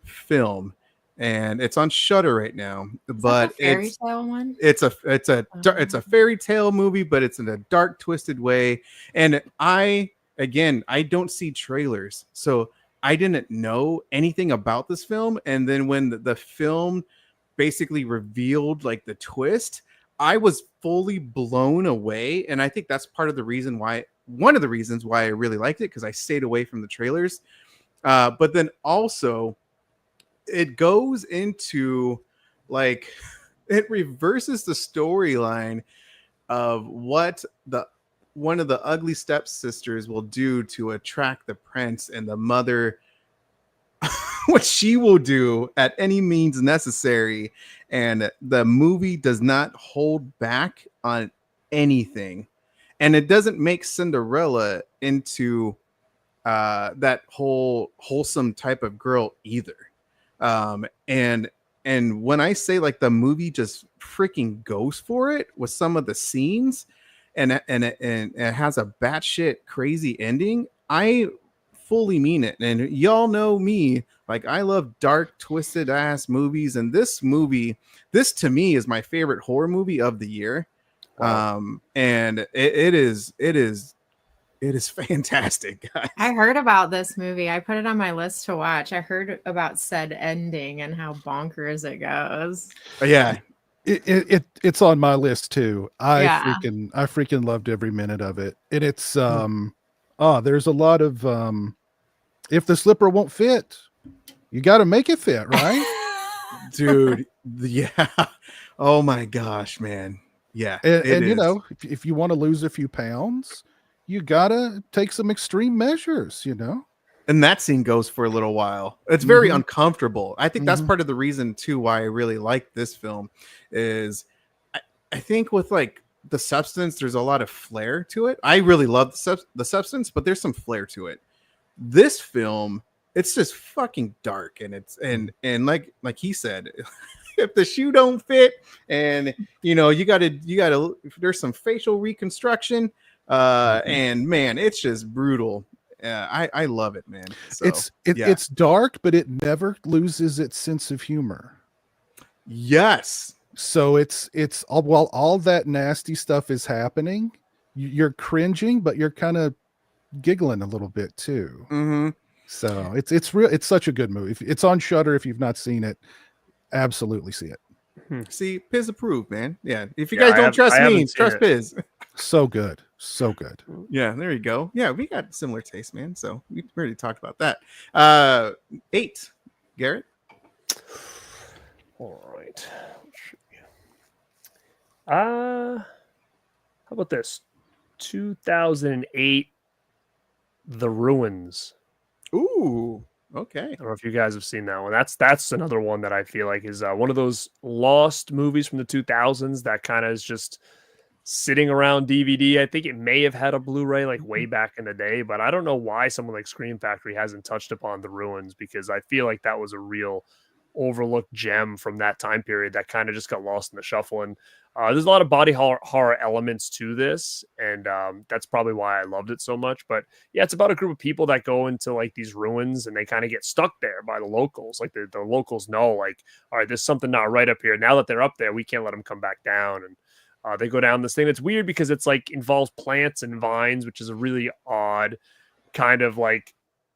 film, and it's on Shudder right now. But fairy tale one. it's a fairy tale movie, but it's in a dark, twisted way. And I don't see trailers, so I didn't know anything about this film. And then when the film basically revealed like the twist, I was fully blown away. And I think that's one of the reasons why I really liked it, because I stayed away from the trailers. But then also it goes into like, it reverses the storyline of what one of the ugly stepsisters will do to attract the prince, and the mother what she will do at any means necessary. And the movie does not hold back on anything, and it doesn't make Cinderella into that whole wholesome type of girl either. And when I say like the movie just freaking goes for it with some of the scenes, and it has a batshit crazy ending, I fully mean it. And y'all know me, like, I love dark, twisted ass movies, and this to me is my favorite horror movie of the year. Wow. And it is fantastic, guys. I heard about this movie. I put it on my list to watch. I heard about said ending and how bonkers it goes. Yeah. It's on my list too. I freaking loved every minute of it. And it's there's a lot of if the slipper won't fit, you got to make it fit, right? Dude, yeah. Oh my gosh, man. Yeah. And you know, if you want to lose a few pounds, you got to take some extreme measures, you know. And that scene goes for a little while. It's very uncomfortable. I think that's part of the reason too why I really like this film is I think with like the substance, there's a lot of flair to it. I really love the substance, but there's some flair to it. This film, it's just fucking dark, and it's and like he said, if the shoe don't fit, and you know, you gotta there's some facial reconstruction, and man, it's just brutal. I love it, man. So, it's dark, but it never loses its sense of humor. Yes. So it's while all that nasty stuff is happening, you're cringing, but you're kind of giggling a little bit too. Mm-hmm. So it's such a good movie. It's on Shudder. If you've not seen it, absolutely see it. See, Piz approved, man. Yeah. If you guys don't trust me, trust Piz. So good. So good. Yeah, there you go. Yeah, we got similar taste, man. So we already talked about that. 8, Garrett. All right. How about this? 2008, The Ruins. Ooh, okay. I don't know if you guys have seen that one. That's another one that I feel like is one of those lost movies from the 2000s that kind of is just sitting around DVD. I think it may have had a Blu-ray like way back in the day, but I don't know why someone like Scream Factory hasn't touched upon The Ruins, because I feel like that was a real overlooked gem from that time period that kind of just got lost in the shuffle. And there's a lot of body horror elements to this, and that's probably why I loved it so much. But yeah, it's about a group of people that go into like these ruins, and they kind of get stuck there by the locals. Like the locals know, like, all right, there's something not right up here. Now that they're up there, we can't let them come back down. And they go down this thing. It's weird because it's like involves plants and vines, which is a really odd kind of like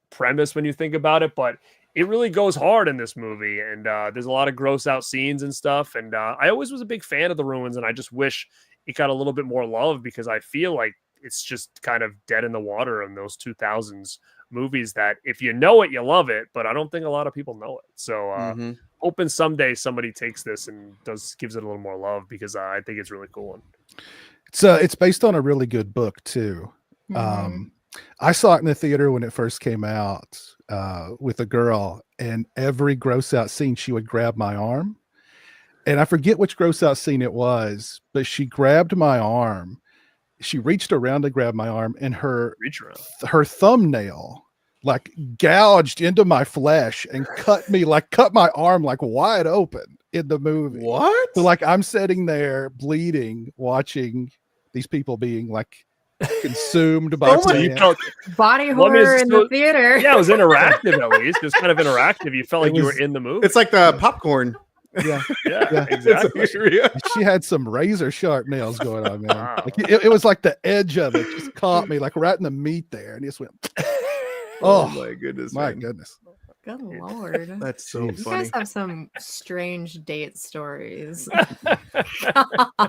premise when you think about it, but it really goes hard in this movie, and there's a lot of gross out scenes and stuff. And I always was a big fan of The Ruins, and I just wish it got a little bit more love, because I feel like it's just kind of dead in the water in those 2000s movies that if you know it, you love it, but I don't think a lot of people know it. So hoping someday somebody takes this and gives it a little more love, because I think it's really cool. It's based on a really good book too. I saw it in the theater when it first came out with a girl, and every gross out scene she would grab my arm, and I forget which gross out scene it was, but she grabbed my arm. She reached around to grab my arm, and her thumbnail like gouged into my flesh and cut my arm like wide open in the movie. What? So like I'm sitting there bleeding, watching these people being like consumed by body horror in the theater. Yeah, it was interactive at least. It was kind of interactive. You felt like you were in the movie. It's like the popcorn. Yeah, exactly. She had some razor sharp nails going on, man. Wow. Like it was like the edge of it just caught me like right in the meat there, and it just went. Oh my goodness! My goodness! Good Lord, that's so funny. You guys have some strange date stories.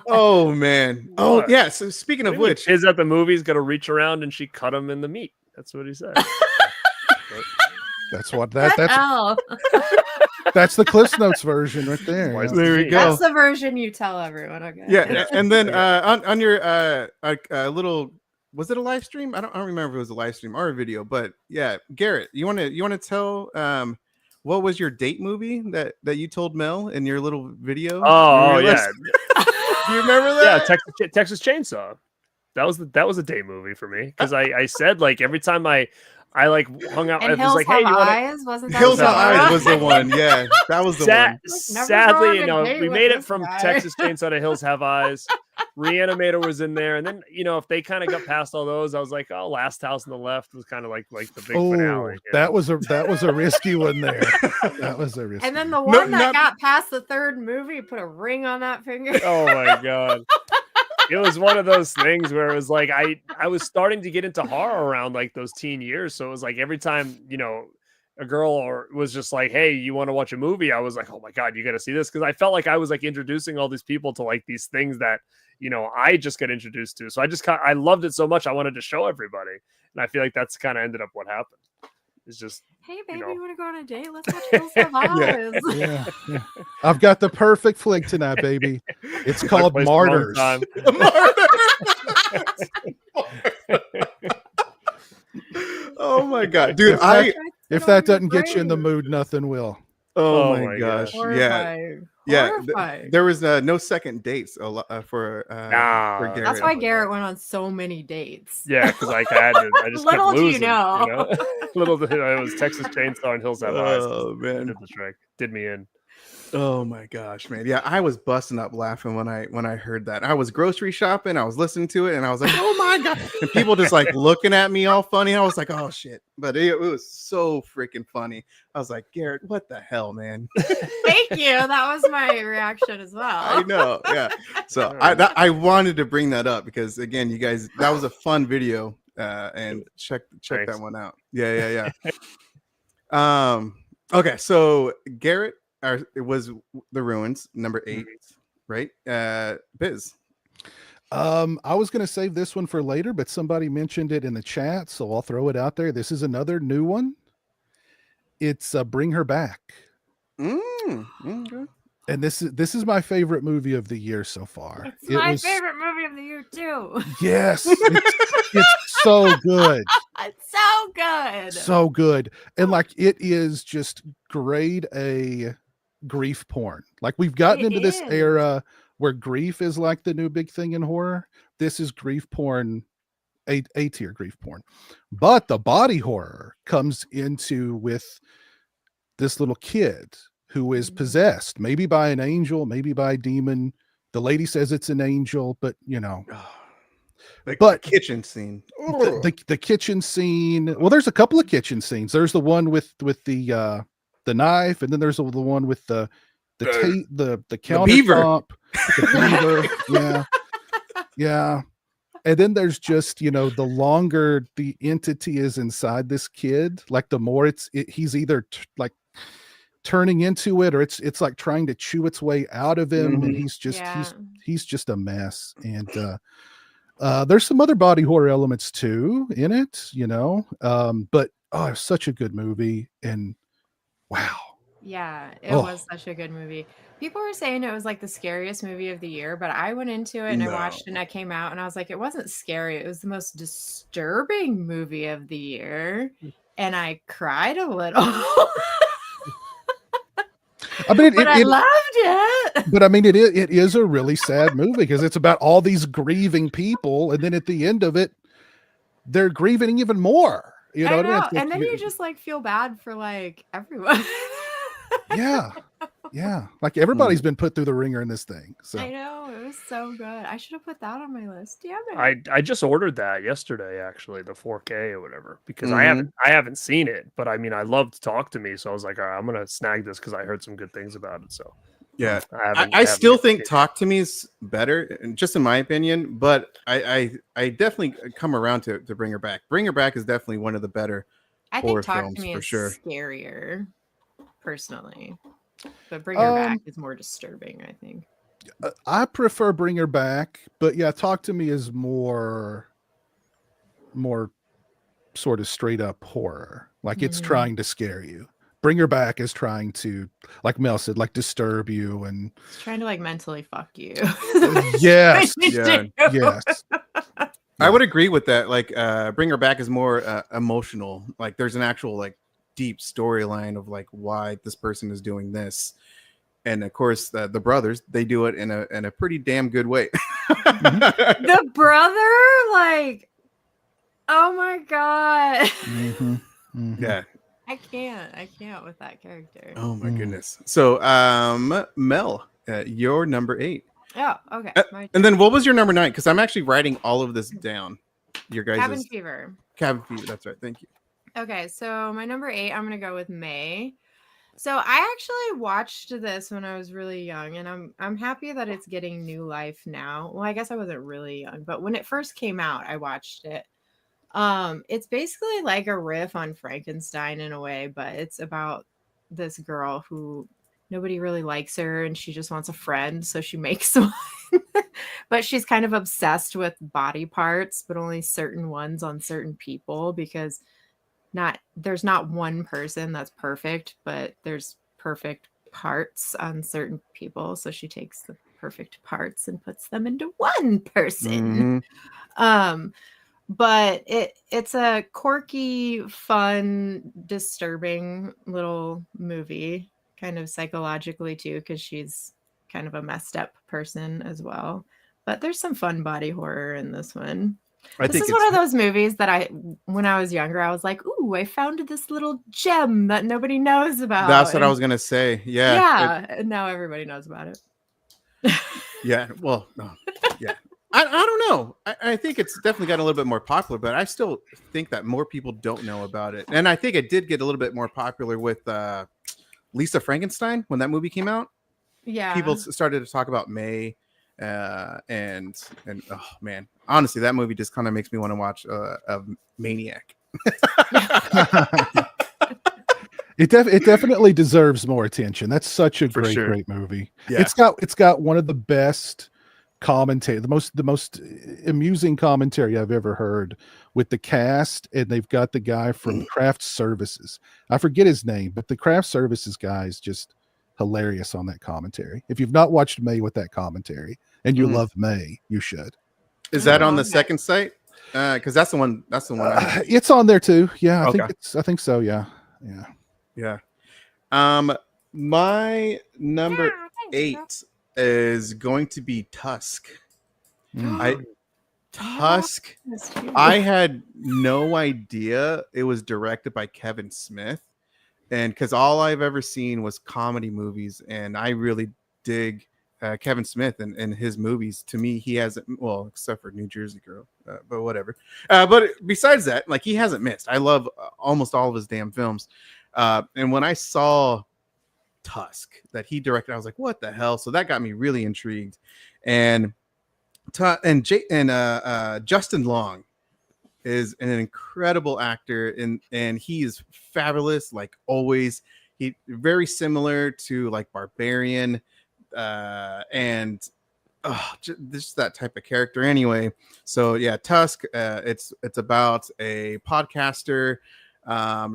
Oh man! Oh yeah. So speaking of which, kids at the movies got to reach around and she cut him in the meat. That's what he said. That's what that's. That's the Cliff Notes version right there. There we go. That's the version you tell everyone. Okay. Yeah, and then on your little, was it a live stream? I don't remember if it was a live stream or a video, but yeah, Garrett, you want to tell what was your date movie that you told Mel in your little video? Oh yeah. Do you remember that? Yeah, Texas Chainsaw. That was a date movie for me, because I said like every time I like hung out. And I was like, "Hey, you Eyes? Wasn't that Hills Have Eyes was the one? Yeah, that was the one. Sadly, we made it from Texas Chainsaw to Hills Have Eyes. Reanimator was in there, and then if they kind of got past all those, I was like, "Oh, Last House on the Left" was kind of like the big finale. That was a risky one there. That was a risky. And then the one that got past the third movie put a ring on that finger. Oh my god. It was one of those things where it was like I was starting to get into horror around like those teen years. So it was like every time, a girl was just like, "Hey, you want to watch a movie?" I was like, "Oh my God, you got to see this." Because I felt like I was like introducing all these people to like these things that, I just got introduced to. So I loved it so much. I wanted to show everybody. And I feel like that's kind of ended up what happened. It's just, hey, baby, you want to go on a date? Let's watch Hills Have Eyes. Yeah. I've got the perfect flick tonight, baby. It's called Martyrs. Oh my God, dude! If that doesn't get you in the mood, nothing will. Oh my gosh! Horrifying. Yeah. There was no second dates for Garrett. That's why Garrett went on so many dates. Yeah, because I just little kept losing, do you know. Little did it was Texas Chainsaw and Hills Have Eyes. Oh man, did the trick. Did me in. Oh my gosh, man. Yeah, I was busting up laughing when I heard that. I was grocery shopping, I was listening to it, and I was like, "Oh my God." And people just like looking at me all funny. I was like, "Oh shit." But it was so freaking funny. I was like, "Garrett, what the hell, man?" Thank you. That was my reaction as well. I know. Yeah. So I wanted to bring that up because again, you guys, that was a fun video. And check that one out. Yeah. Okay, so Garrett, it was The Ruins, number 8, right? Biz. I was going to save this one for later, but somebody mentioned it in the chat, so I'll throw it out there. This is another new one. It's Bring Her Back. Okay. And this is my favorite movie of the year so far. It's my favorite movie of the year too. Yes, it's so good. It's so good. So good. And like it is just grade A grief porn. Like we've gotten into this era where grief is like the new big thing in horror. This is grief porn, A tier grief porn. But the body horror comes into with this little kid who is possessed, maybe by an angel, maybe by a demon. The lady says it's an angel, but the kitchen scene. The kitchen scene. Well, there's a couple of kitchen scenes. There's the one with the knife, and then there's the one with the countertop, the beaver. Yeah. And then there's just, the longer the entity is inside this kid, like the more he's either like turning into it, or it's like trying to chew its way out of him, and he's just a mess. And There's some other body horror elements too in it, but oh, it's such a good movie, and wow. Yeah, it Oh. was such a good movie. People were saying it was like the scariest movie of the year, but I went into it and I watched it and I came out and I was like, it wasn't scary. It was the most disturbing movie of the year. And I cried a little. I mean, but I loved it. But I mean, it is a really sad movie because it's about all these grieving people, and then at the end of it, they're grieving even more. You know, I know. It's like And then you just like feel bad for like everyone. yeah, like everybody's been put through the ringer in this thing. So I know, it was so good. I should have put that on my list. Damn it. I just ordered that yesterday, actually, the 4K or whatever, because I haven't seen it, but I mean, I love to talk to me, so I was like, all right, I'm gonna snag this because I heard some good things about it. So yeah, I still think Talk to Me is better, just in my opinion, but I definitely come around to Bring Her Back. Bring Her Back is definitely one of the better horror films for sure. Scarier, personally, but Bring Her Back is more disturbing, I think. I prefer Bring Her Back, but yeah, Talk to Me is more sort of straight up horror. Like it's trying to scare you. Bring Her Back is trying to, like Mel said, like disturb you and it's trying to like mentally fuck you. Yes. Yes. I would agree with that. Like Bring Her Back is more emotional. Like there's an actual like deep storyline of like why this person is doing this. And of course, the brothers, they do it in a pretty damn good way. The brother, like, oh my god. Yeah. I can't with that character. Oh my goodness. So, Mel, you're number 8. Oh, okay. And then what was your number 9? Because I'm actually writing all of this down. Your guys' Cabin Fever. Cabin Fever. That's right. Thank you. Okay, so my number 8, I'm gonna go with May. So I actually watched this when I was really young, and I'm happy that it's getting new life now. Well, I guess I wasn't really young, but when it first came out, I watched it. It's basically like a riff on Frankenstein in a way, but it's about this girl who nobody really likes her and she just wants a friend, so she makes one. But she's kind of obsessed with body parts, but only certain ones on certain people, because there's not one person that's perfect, but there's perfect parts on certain people. So she takes the perfect parts and puts them into one person. But it's a quirky, fun, disturbing little movie, kind of psychologically too, because she's kind of a messed up person as well. But there's some fun body horror in this one. This is one of those movies that when I was younger, I was like, ooh, I found this little gem that nobody knows about. That's what I was going to say. Yeah. Yeah. And now everybody knows about it. Yeah. Well, no. Yeah. I don't know. I think it's definitely gotten a little bit more popular, but I still think that more people don't know about it. And I think it did get a little bit more popular with Lisa Frankenstein when that movie came out. Yeah. People started to talk about May. And oh man, honestly, that movie just kind of makes me want to watch a Maniac. It definitely deserves more attention. That's such a great movie. Yeah. It's got one of the best commentary, the most amusing commentary I've ever heard with the cast, and they've got the guy from Craft Services. I forget his name, but the Craft Services guy is just hilarious on that commentary. If you've not watched May with that commentary and you love May, you should. Is that on the second site? Because that's the one. It's on there too. Yeah, I think so. Yeah. My number 8 is going to be Tusk. Tusk. I had no idea it was directed by Kevin Smith. And because all I've ever seen was comedy movies, and I really dig Kevin Smith and his movies. To me, he hasn't, well, except for New Jersey Girl, but whatever. But besides that, like, he hasn't missed. I love almost all of his damn films. And when I saw Tusk that he directed, I was like, what the hell? So that got me really intrigued. And Justin Long is an incredible actor, and he is fabulous, like always. He very similar to like Barbarian, and just that type of character anyway. So yeah, Tusk, it's about a podcaster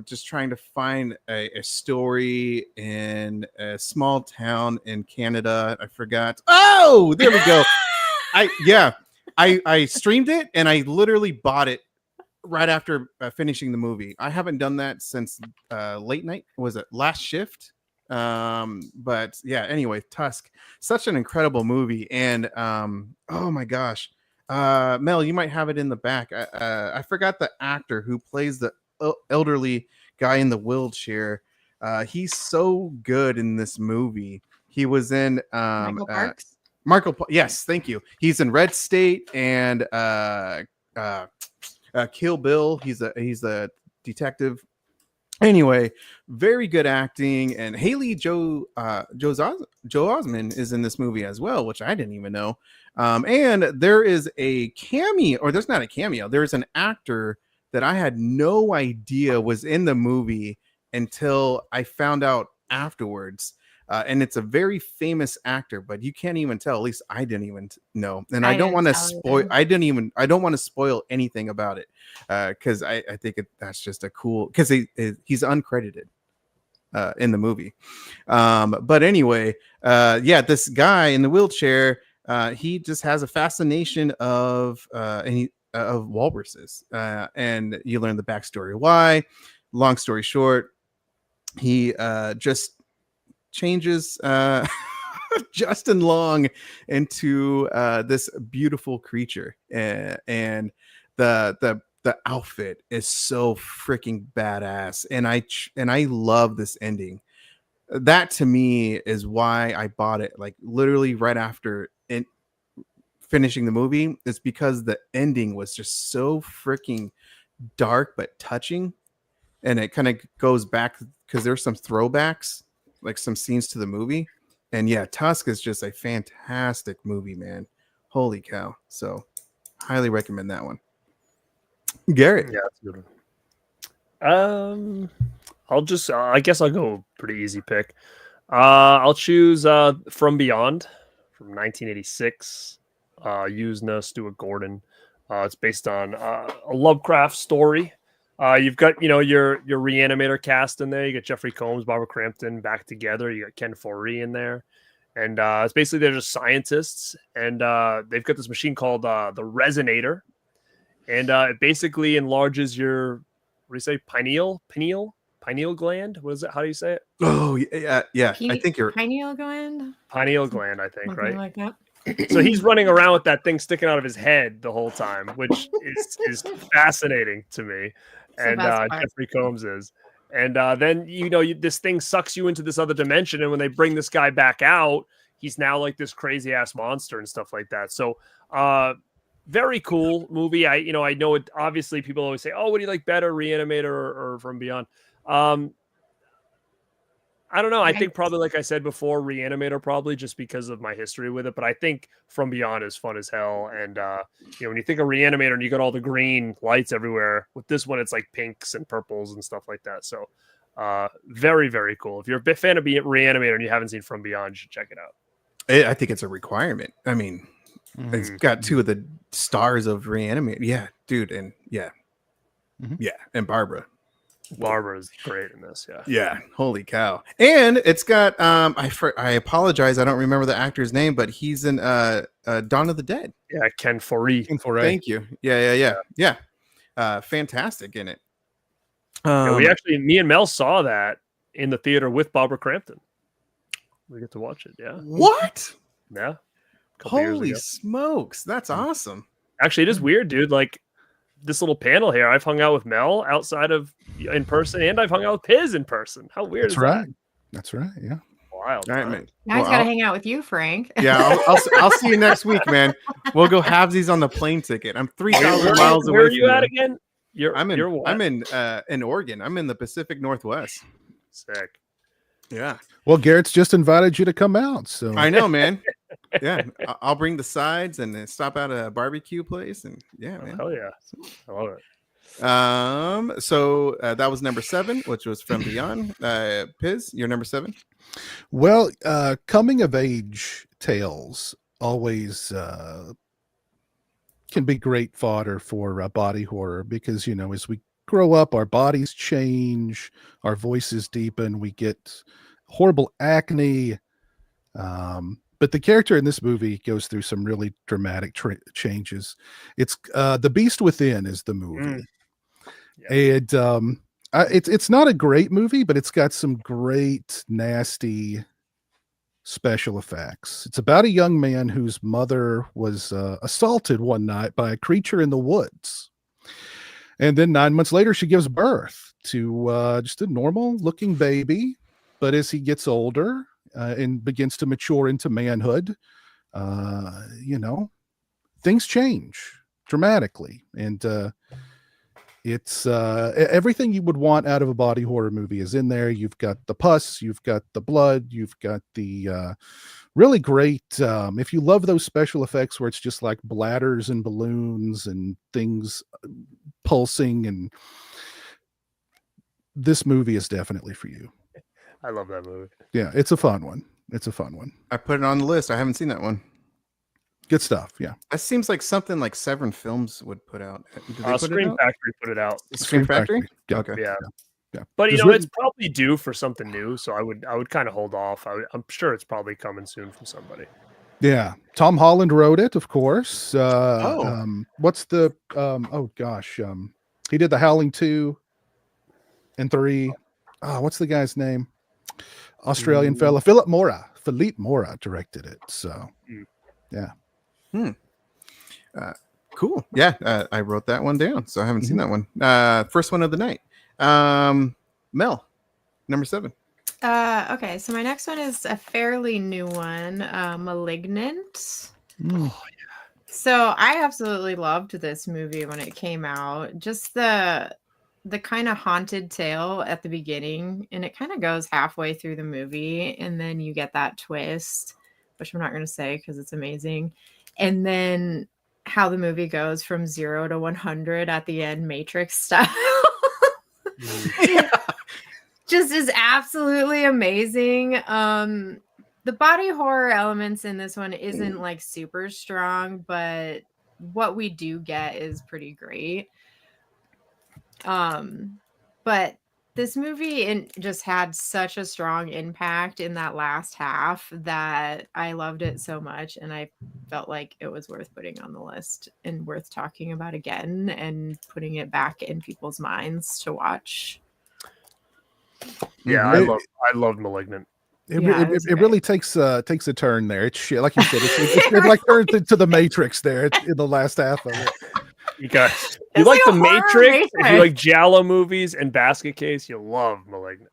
just trying to find a story in a small town in Canada. I forgot. Oh, there we go. I streamed it and I literally bought it right after finishing the movie. I haven't done that since late night. Was it Last Shift? But yeah, anyway, Tusk, such an incredible movie. And oh my gosh, Mel, you might have it in the back. I forgot the actor who plays the elderly guy in the wheelchair. He's so good in this movie. He was in Michael Parks. Yes, thank you. He's in Red State and Kill Bill. He's a detective. Anyway, very good acting, and Haley Joe Osment is in this movie as well, which I didn't even know. And there is a cameo, or there's not a cameo. There's an actor that I had no idea was in the movie until I found out afterwards. And it's a very famous actor, but you can't even tell. At least I didn't even know. And I don't want to spoil. I don't want to spoil anything about it because I think that's just a cool, because he's uncredited in the movie. But anyway, yeah, this guy in the wheelchair, he just has a fascination of walruses, and you learn the backstory why. Long story short, he just changes Justin Long into this beautiful creature, and the outfit is so freaking badass, and I love this ending. That to me is why I bought it, like literally right after finishing the movie. It's because the ending was just so freaking dark but touching, and it kind of goes back because there's some throwbacks, like some scenes to the movie. And yeah, Tusk is just a fantastic movie, man. Holy cow. So highly recommend that one. Garrett. Yeah, that's a good one. I'll just I guess I'll go pretty easy pick. I'll choose From Beyond from 1986. Yuzna Stewart Gordon. It's based on a Lovecraft story. You've got, your Reanimator cast in there. You got Jeffrey Combs, Barbara Crampton back together. You got Ken Foree in there. And it's basically they're just scientists. And they've got this machine called the Resonator. And it basically enlarges your, what do you say, pineal gland? What is it? How do you say it? Oh, yeah. I think you're... Pineal gland? Pineal gland, I think, Something right? like that. So he's running around with that thing sticking out of his head the whole time, which is fascinating to me. And Jeffrey Combs is. And then, this thing sucks you into this other dimension. And when they bring this guy back out, he's now like this crazy ass monster and stuff like that. So very cool movie. I know it. Obviously, people always say, oh, what do you like better, Reanimator or From Beyond? I don't know. I think probably, like I said before, Reanimator probably just because of my history with it. But I think From Beyond is fun as hell. And, when you think of Reanimator and you got all the green lights everywhere, with this one, it's like pinks and purples and stuff like that. So very, very cool. If you're a big fan of Reanimator and you haven't seen From Beyond, you should check it out. I think it's a requirement. I mean, it's got two of the stars of Reanimator. Yeah, dude. And yeah. Yeah. And Barbara is great in this. Yeah, holy cow. And it's got I apologize, I don't remember the actor's name, but he's in Dawn of the Dead. Yeah, Ken Foree. Thank you. Yeah. Fantastic in it. Me and Mel saw that in the theater with Barbara Crampton. We get to watch it. Yeah. What? Yeah. Holy smokes, that's awesome. Actually, it is weird, dude. Like, this little panel here, I've hung out with Mel outside of in person, and I've hung out with Piz in person. How weird is that? That's right. Yeah. Wild. All right, man. Now he's got to hang out with you, Frank. Yeah, I'll see you next week, man. We'll go halvesies on the plane ticket. I'm 3,000 miles away. Where are you at again? I'm in Oregon. I'm in the Pacific Northwest. Sick. Yeah. Well, Garrett's just invited you to come out. So I know, man. Yeah, I'll bring the sides and then stop at a barbecue place, and man. Hell yeah, I love it. So that was number 7, which was From Beyond. Piz, you're number 7. Well, coming of age tales. always can be great fodder for body horror because, you know, as we grow up, our bodies change, our voices deepen, we get horrible acne. But the character in this movie goes through some really dramatic changes. It's The Beast Within is the movie. And it's not a great movie, but it's got some great, nasty special effects. It's about a young man whose mother was assaulted one night by a creature in the woods. And then 9 months later, she gives birth to just a normal looking baby. But as he gets older and begins to mature into manhood, you know, things change dramatically. And it's everything you would want out of a body horror movie is in there. You've got the pus, you've got the blood, you've got the really great, if you love those special effects where it's just like bladders and balloons and things pulsing, and this movie is definitely for you. I love that movie. Yeah, it's a fun one. It's a fun one. I put it on the list. I haven't seen that one. Good stuff. Yeah. That seems like something like Severn Films would put out. Did they put Scream it out? Factory put it out. Scream Factory? Yeah. Okay. Yeah. Yeah. But you It's know, written- it's probably due for something new, so I would kind of hold off. I'm sure it's probably coming soon from somebody. Yeah. Tom Holland wrote it, of course. Oh. What's the oh gosh. He did the Howling 2 and 3. Oh, what's the guy's name? Australian fella. Philippe Mora directed it. So yeah. Cool. Yeah, I wrote that one down, so I haven't seen that one. First one of the night. Mel, number 7. Okay, so my next one is a fairly new one, Malignant. So I absolutely loved this movie when it came out. Just the kind of haunted tale at the beginning, and it kind of goes halfway through the movie, and then you get that twist, which I'm not going to say because it's amazing. And then how the movie goes from 0 to 100 at the end, Matrix style. Just is absolutely amazing. The body horror elements in this one isn't like super strong, but what we do get is pretty great. But this movie just had such a strong impact in that last half that I loved it so much, and I felt like it was worth putting on the list and worth talking about again and putting it back in people's minds to watch. Yeah, I love Malignant. It great. really takes a turn there. It's shit, like you said. It like turned into the Matrix there in the last half of it. You guys, It's like like the a horror Matrix, if you Matrix. like Giallo movies and Basket Case, you'll love Malignant.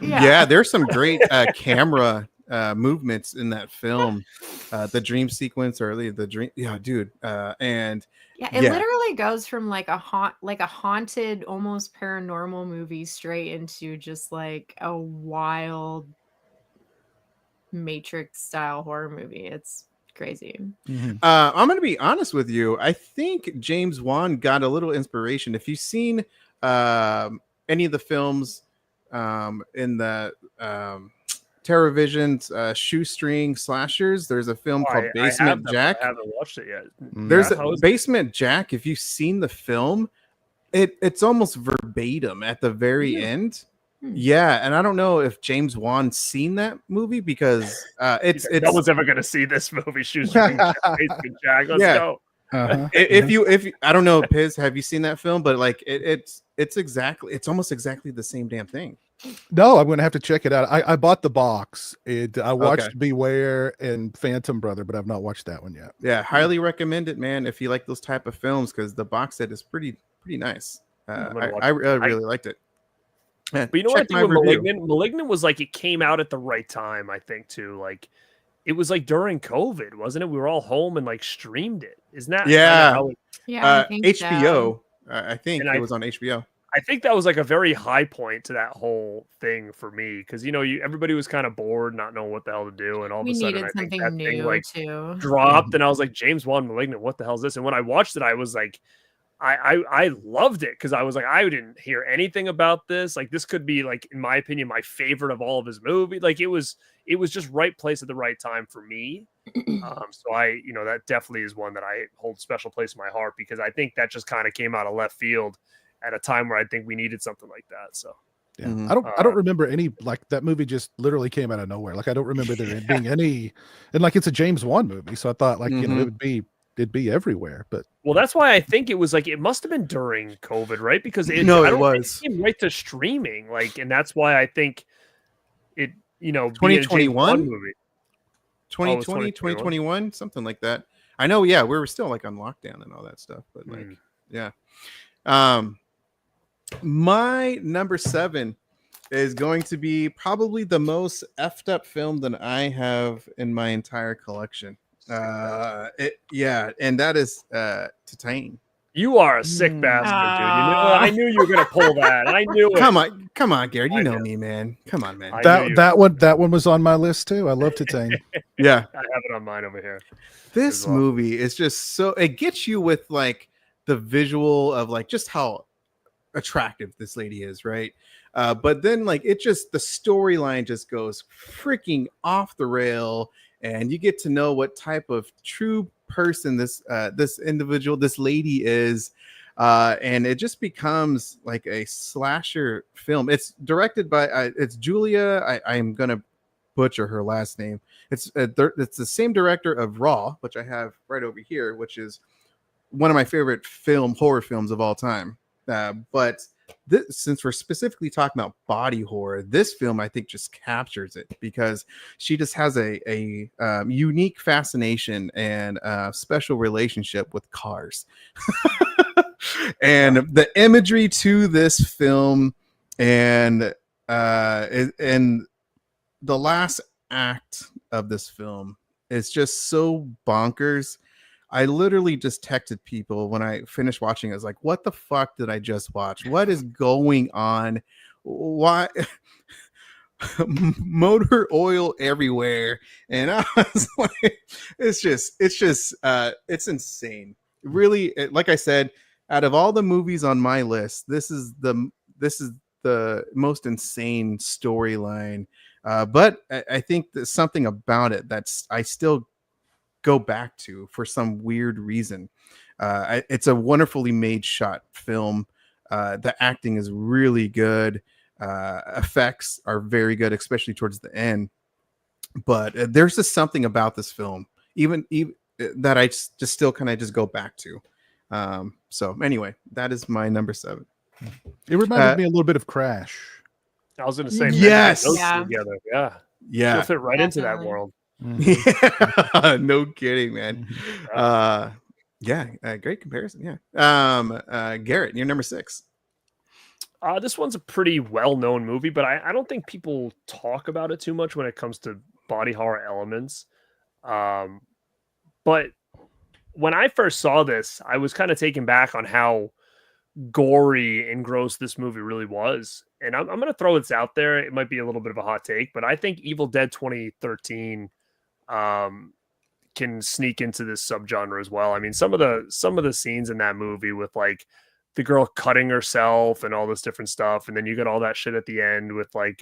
Yeah, there's some great camera movements in that film. The dream sequence, or the dream. Yeah, dude. And Yeah, it literally goes from like a haunted, almost paranormal movie straight into just like a wild Matrix style horror movie. It's crazy. I'm going to be honest with you. I think James Wan got a little inspiration. If you've seen any of the films in the TerraVision's shoestring slashers, there's a film called Basement Jack. I haven't watched it yet. There's a Basement Jack. If you've seen the film, it's almost verbatim at the very end. Yeah, and I don't know if James Wan's seen that movie because it's no one's ever gonna see this movie. Shoestring Basement Jack. Let's go. If you I don't know, Piz, have you seen that film? But like it's almost exactly the same damn thing. No, I'm gonna have to check it out. I bought the box. I watched Beware and Phantom Brother, but I've not watched that one yet. Yeah, highly recommend it, man. If you like those type of films, because the box set is pretty nice. I really liked it. But you know what I think with Malignant was like it came out at the right time, I think, too. Like it was like during COVID, wasn't it? We were all home and like streamed it. Isn't that I think HBO. so. I think it was on HBO. I think that was like a very high point to that whole thing for me because everybody was kind of bored, not knowing what the hell to do, and all of a sudden I think that thing like too. dropped, and I was like, James Wan Malignant, what the hell is this? And when I watched it, I was like, I loved it because I was like, I didn't hear anything about this. Like this could be like, in my opinion, my favorite of all of his movie. Like it was it was just right place at the right time for me. So that definitely is one that I hold a special place in my heart, because I think that just kind of came out of left field at a time where I think we needed something like that. So yeah. I don't remember any, like, that movie just literally came out of nowhere. Like, I don't remember there being any, and like, it's a James Wan movie, so I thought, like, it'd be everywhere. But well, that's why I think it was like, it must have been during COVID, right? Because it came right to streaming, like, and that's why I think it, 2021 movie. 2020, 2021, something like that. I know, yeah, we were still like on lockdown and all that stuff, but like, yeah. My number 7 is going to be probably the most effed up film that I have in my entire collection. And that is Titane. You are a sick bastard, dude. I knew you were gonna pull that. I knew it. Come on, Garrett. You know me, man. Come on, man. That one was on my list too. I love Titane. Yeah, I have it on mine over here. This movie is just so, it gets you with like the visual of like just how attractive this lady is, right? But then like the storyline just goes freaking off the rail, and you get to know what type of true person this individual, this lady is, and it just becomes like a slasher film. It's directed by it's Julia. I'm gonna butcher her last name. It's the same director of Raw, which I have right over here, which is one of my favorite horror films of all time. But since we're specifically talking about body horror, this film I think just captures it, because she just has a unique fascination and special relationship with cars. And the imagery to this film, and the last act of this film is just so bonkers. I literally just texted people when I finished watching. I was like, what the fuck did I just watch? What is going on? Why? Motor oil everywhere. And I was like, it's insane. Really, like I said, out of all the movies on my list, this is the most insane storyline. But I think there's something about it I still go back to for some weird reason. It's a wonderfully made shot film. The acting is really good. Effects are very good, especially towards the end. But there's just something about this film, even that I just still kind of just go back to. So anyway, that is my number 7. It reminded me a little bit of Crash. I was going to say, yes, together. Yeah. She'll fit right into that world. Yeah, no kidding, man. Great comparison. Yeah. Garrett, you're number 6. This one's a pretty well-known movie, but I don't think people talk about it too much when it comes to body horror elements. But when I first saw this, I was kind of taken back on how gory and gross this movie really was. And I'm going to throw this out there. It might be a little bit of a hot take, but I think Evil Dead 2013 can sneak into this subgenre as well. I mean, some of the scenes in that movie with like the girl cutting herself and all this different stuff, and then you get all that shit at the end with like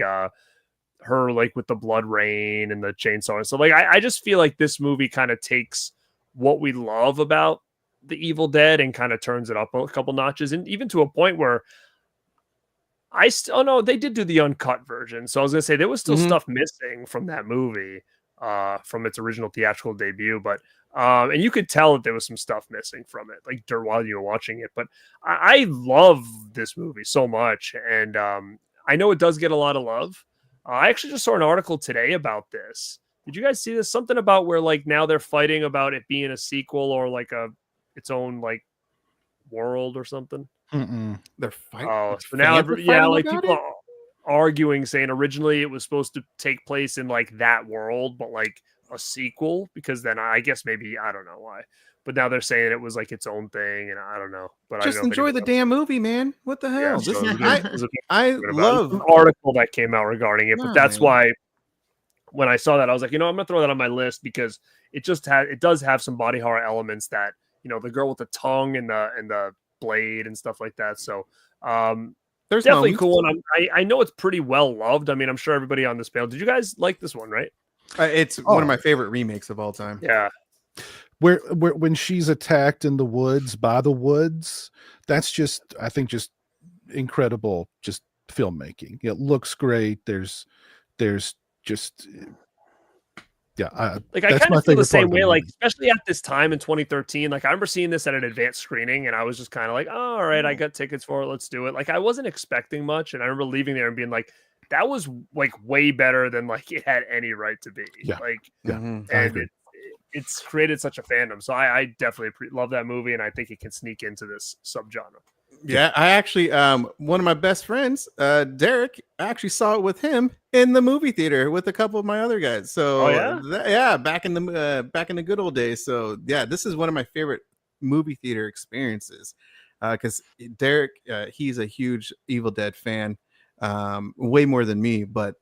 her like with the blood rain and the chainsaw. So like I just feel like this movie kind of takes what we love about the Evil Dead and kind of turns it up a couple notches, and even to a point where they did do the uncut version. So I was gonna say there was still stuff missing from that movie, from its original theatrical debut, but and you could tell that there was some stuff missing from it, like while you were watching it. But I love this movie so much, and I know it does get a lot of love. I actually just saw an article today about this. Did you guys see this? Something about where like now they're fighting about it being a sequel or like its own like world or something. They're fighting. Oh, so now like people are arguing, saying originally it was supposed to take place in like that world, but like a sequel, because then I guess maybe I don't know why, but now they're saying it was like its own thing, and I don't know. But just enjoy the damn movie, man. What the hell? Yeah, I love an article that came out regarding it, but that's why when I saw that I was like, I'm gonna throw that on my list, because it does have some body horror elements that, the girl with the tongue and the blade and stuff like that. So There's Definitely moments. cool. And I know it's pretty well loved. I mean, I'm sure everybody on this panel. Did you guys like this one, right? It's one of my favorite remakes of all time. Yeah. Where when she's attacked in the woods by the woods, that's just, I think, just incredible, just filmmaking. It looks great. There's just I kind of feel the same way, like, especially at this time in 2013. Like, I remember seeing this at an advanced screening, and I was just kind of like, oh, all right, I got tickets for it, let's do it. Like, I wasn't expecting much, and I remember leaving there and being like, that was like way better than like it had any right to be. And it's created such a fandom. So I definitely love that movie, and I think it can sneak into this subgenre. Yeah, I actually one of my best friends, Derek, I actually saw it with him in the movie theater with a couple of my other guys. So back in the good old days. So yeah, this is one of my favorite movie theater experiences because Derek, he's a huge Evil Dead fan, way more than me. But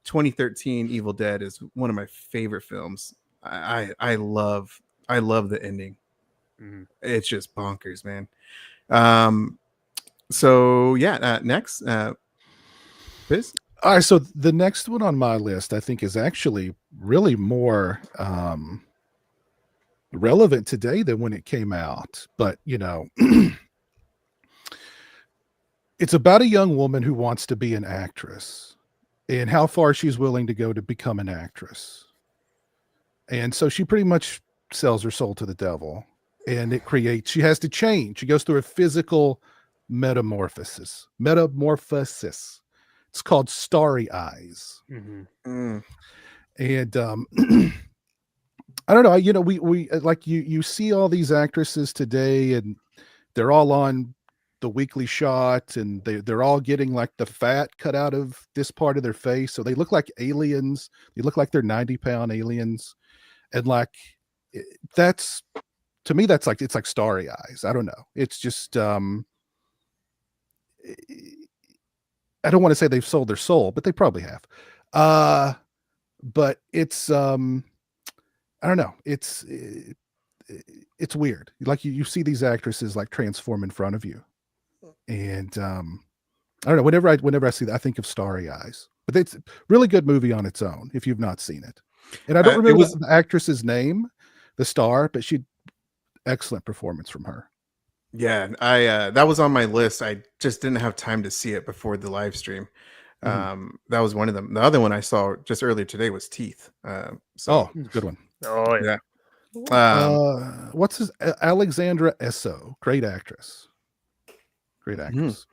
2013 Evil Dead is one of my favorite films. I love the ending. It's just bonkers, man. So yeah, next, Biz? All right, so the next one on my list, I think, is actually really more relevant today than when it came out. But you know, it's about a young woman who wants to be an actress and how far she's willing to go to become an actress. And so she pretty much sells her soul to the devil, and she has to change. She goes through a physical metamorphosis. It's called Starry Eyes. And I don't know, you know, we like you see all these actresses today, and they're all on the Weekly Shot, and they're all getting like the fat cut out of this part of their face, so they look like aliens. They look like they're 90-pound aliens, and like that's, to me, that's like, it's like Starry Eyes. I don't know. It's just I don't want to say they've sold their soul, but they probably have. But it's I don't know. It's weird. Like you see these actresses like transform in front of you, and I don't know. Whenever I see that, I think of Starry Eyes. But it's a really good movie on its own if you've not seen it. And I don't remember the actress's name, the star, but excellent performance from her. Yeah, I that was on my list. I just didn't have time to see it before the live stream. That was one of them. The other one I saw just earlier today was Teeth. Good one. Oh yeah. What's his Alexandra Esso? Great actress. Great actress.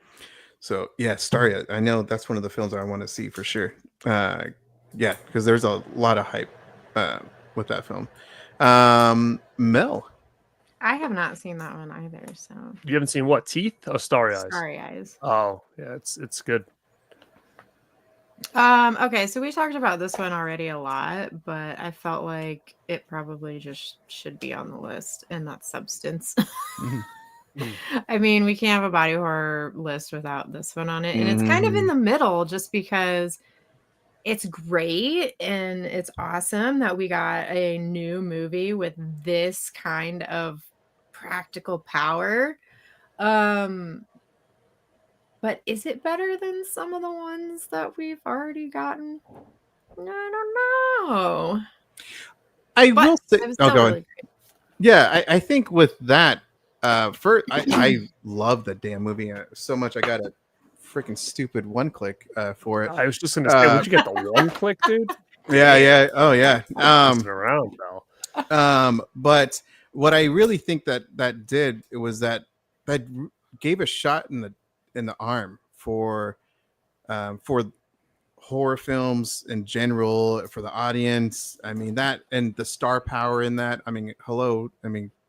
So yeah, Starry. I know that's one of the films I want to see for sure. Yeah, because there's a lot of hype with that film. Mel. I have not seen that one either. So you haven't seen what? Teeth? Oh, Starry Eyes. Starry Eyes. Oh yeah, it's good. Okay, so we talked about this one already a lot, but I felt like it probably just should be on the list, and that's Substance. I mean, we can't have a body horror list without this one on it, and it's kind of in the middle just because it's great and it's awesome that we got a new movie with this kind of practical power. But is it better than some of the ones that we've already gotten? I don't know. I will say, go on. Yeah, I think with that, first, I love the damn movie so much. I got a freaking stupid one click for it. I was just gonna say, would you get the one click, dude? Yeah. Oh yeah. Around though. But what I really think that did, it was that gave a shot in the arm for horror films in general, for the audience. I mean, that, and the star power in that. I mean,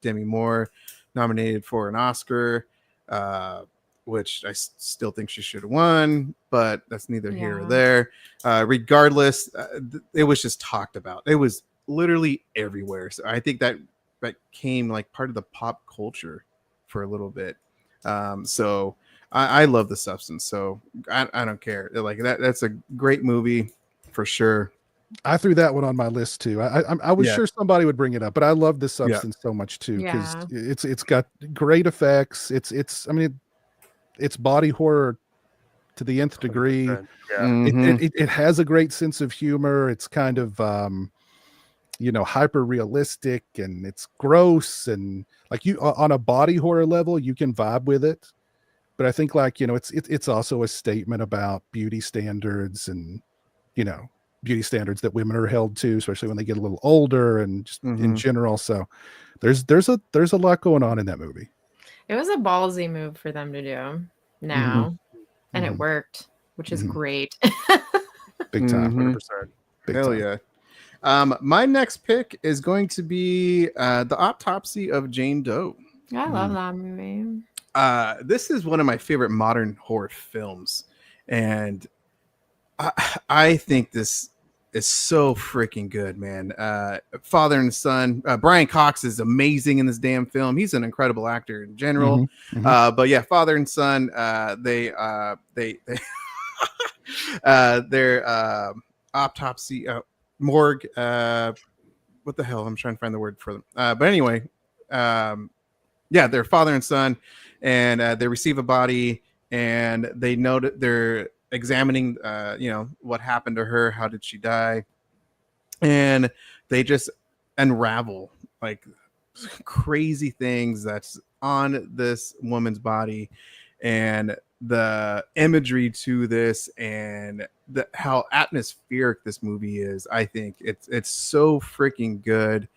Demi Moore nominated for an Oscar, which I still think she should have won, but that's neither here or there. Regardless, it was just talked about. It was literally everywhere. So I think that became like part of the pop culture for a little bit. So I love The Substance. So I don't care. Like that's a great movie for sure. I threw that one on my list too. I was sure somebody would bring it up, but I love This Substance so much too, because it's got great effects. It's body horror to the nth degree. 100%. Yeah. Mhm. It has a great sense of humor. It's kind of hyper realistic, and it's gross, and like you on a body horror level, you can vibe with it. But I think it's also a statement about beauty standards and beauty standards that women are held to, especially when they get a little older and just in general. So there's a lot going on in that movie. It was a ballsy move for them to do now, and it worked, which is great. Big time. 100%. Big Hell time. yeah. My next pick is going to be The Autopsy of Jane Doe. I love that movie. This is one of my favorite modern horror films, and I think this is so freaking good, man. Father and son. Brian Cox is amazing in this damn film. He's an incredible actor in general. But yeah, father and son. They their autopsy morgue. What the hell? I'm trying to find the word for them. But anyway, yeah, they're father and son, and they receive a body, and they know that they're examining what happened to her, how did she die, and they just unravel like crazy things that's on this woman's body, and the imagery to this, and how atmospheric this movie is. I think it's so freaking good.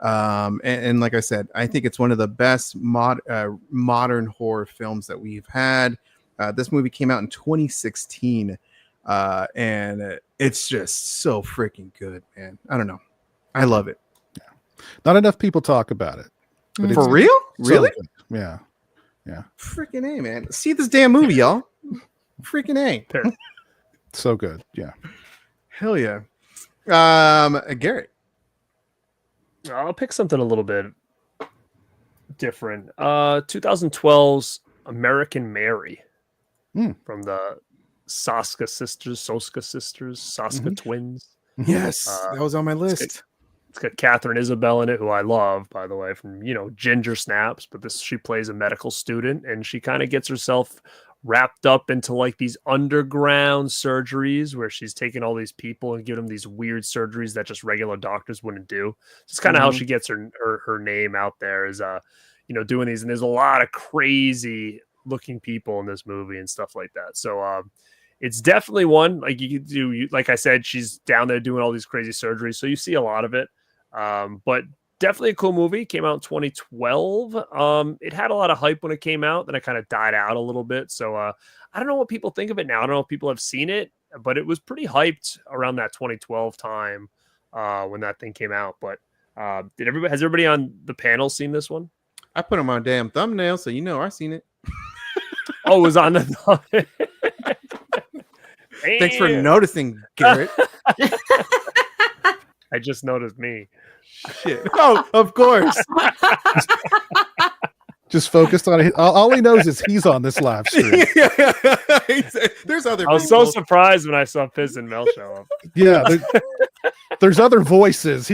And like I said, I think it's one of the best modern horror films that we've had. This movie came out in 2016, and it's just so freaking good, man. I don't know. I love it. Yeah. Not enough people talk about it. But For real? Really? Yeah. Yeah. Freaking A, man. See this damn movie, y'all. Freaking A. So good. Yeah. Hell yeah. Garrett. I'll pick something a little bit different. 2012's American Mary from the Soska Sisters, twins. Yes, that was on my list. It's got Catherine Isabel in it, who I love, by the way, from Ginger Snaps. But she plays a medical student, and she kind of gets herself wrapped up into like these underground surgeries where she's taking all these people and giving them these weird surgeries that just regular doctors wouldn't do. It's kind of how she gets her name out there, is doing these. And there's a lot of crazy looking people in this movie and stuff like that. So it's definitely one like you could do. Like I said, she's down there doing all these crazy surgeries, so you see a lot of it. But definitely a cool movie. Came out in 2012. It had a lot of hype when it came out, then it kind of died out a little bit. So I don't know what people think of it now. I don't know if people have seen it, but it was pretty hyped around that 2012 time when that thing came out. But has everybody on the panel seen this one? I put them on damn thumbnail, so I seen it. Oh, it was on the Thanks for noticing, Garrett. I just noticed me. Shit. Oh, of course. Just focused on it. All he knows is he's on this live stream. There's other I was people. so surprised when I saw Piz and Mel show up. Yeah, there's other voices.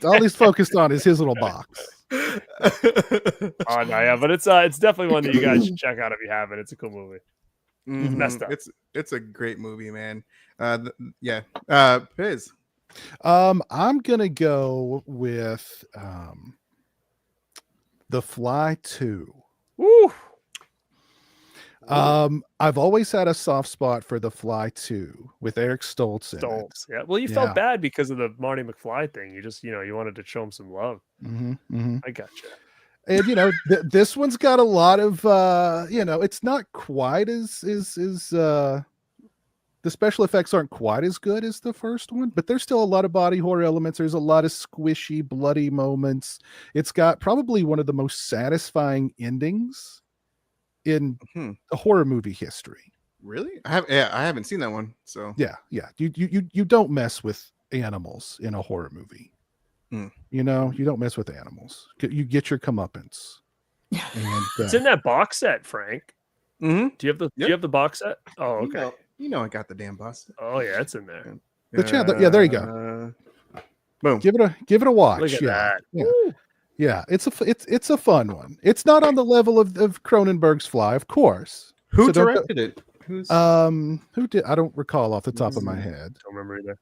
All he's focused on is his little box. Oh no, yeah, but it's definitely one that you guys should check out if you haven't. It's a cool movie. Messed up. It's a great movie, man. Piz. I'm gonna go with The Fly 2. Woo. I've always had a soft spot for The Fly 2 with Eric Stoltz in it. Yeah. Well, you felt bad because of the Marty McFly thing. You just, you wanted to show him some love. I gotcha. And this one's got a lot of it's not quite as the special effects aren't quite as good as the first one, but there's still a lot of body horror elements. There's a lot of squishy, bloody moments. It's got probably one of the most satisfying endings in a horror movie history. Really? I haven't seen that one. So yeah. You don't mess with animals in a horror movie. You don't mess with animals. You get your comeuppance. And, it's in that box set, Frank. Mm-hmm. Do you have the box set? Oh, okay. I got the damn box set. Oh yeah, it's in there. But there you go. Boom. Give it a watch. Look at that. Yeah. It's a fun one. It's not on the level of Cronenberg's Fly, of course. Who directed it? Who's Who did? I don't recall off the top of my head. Don't remember either.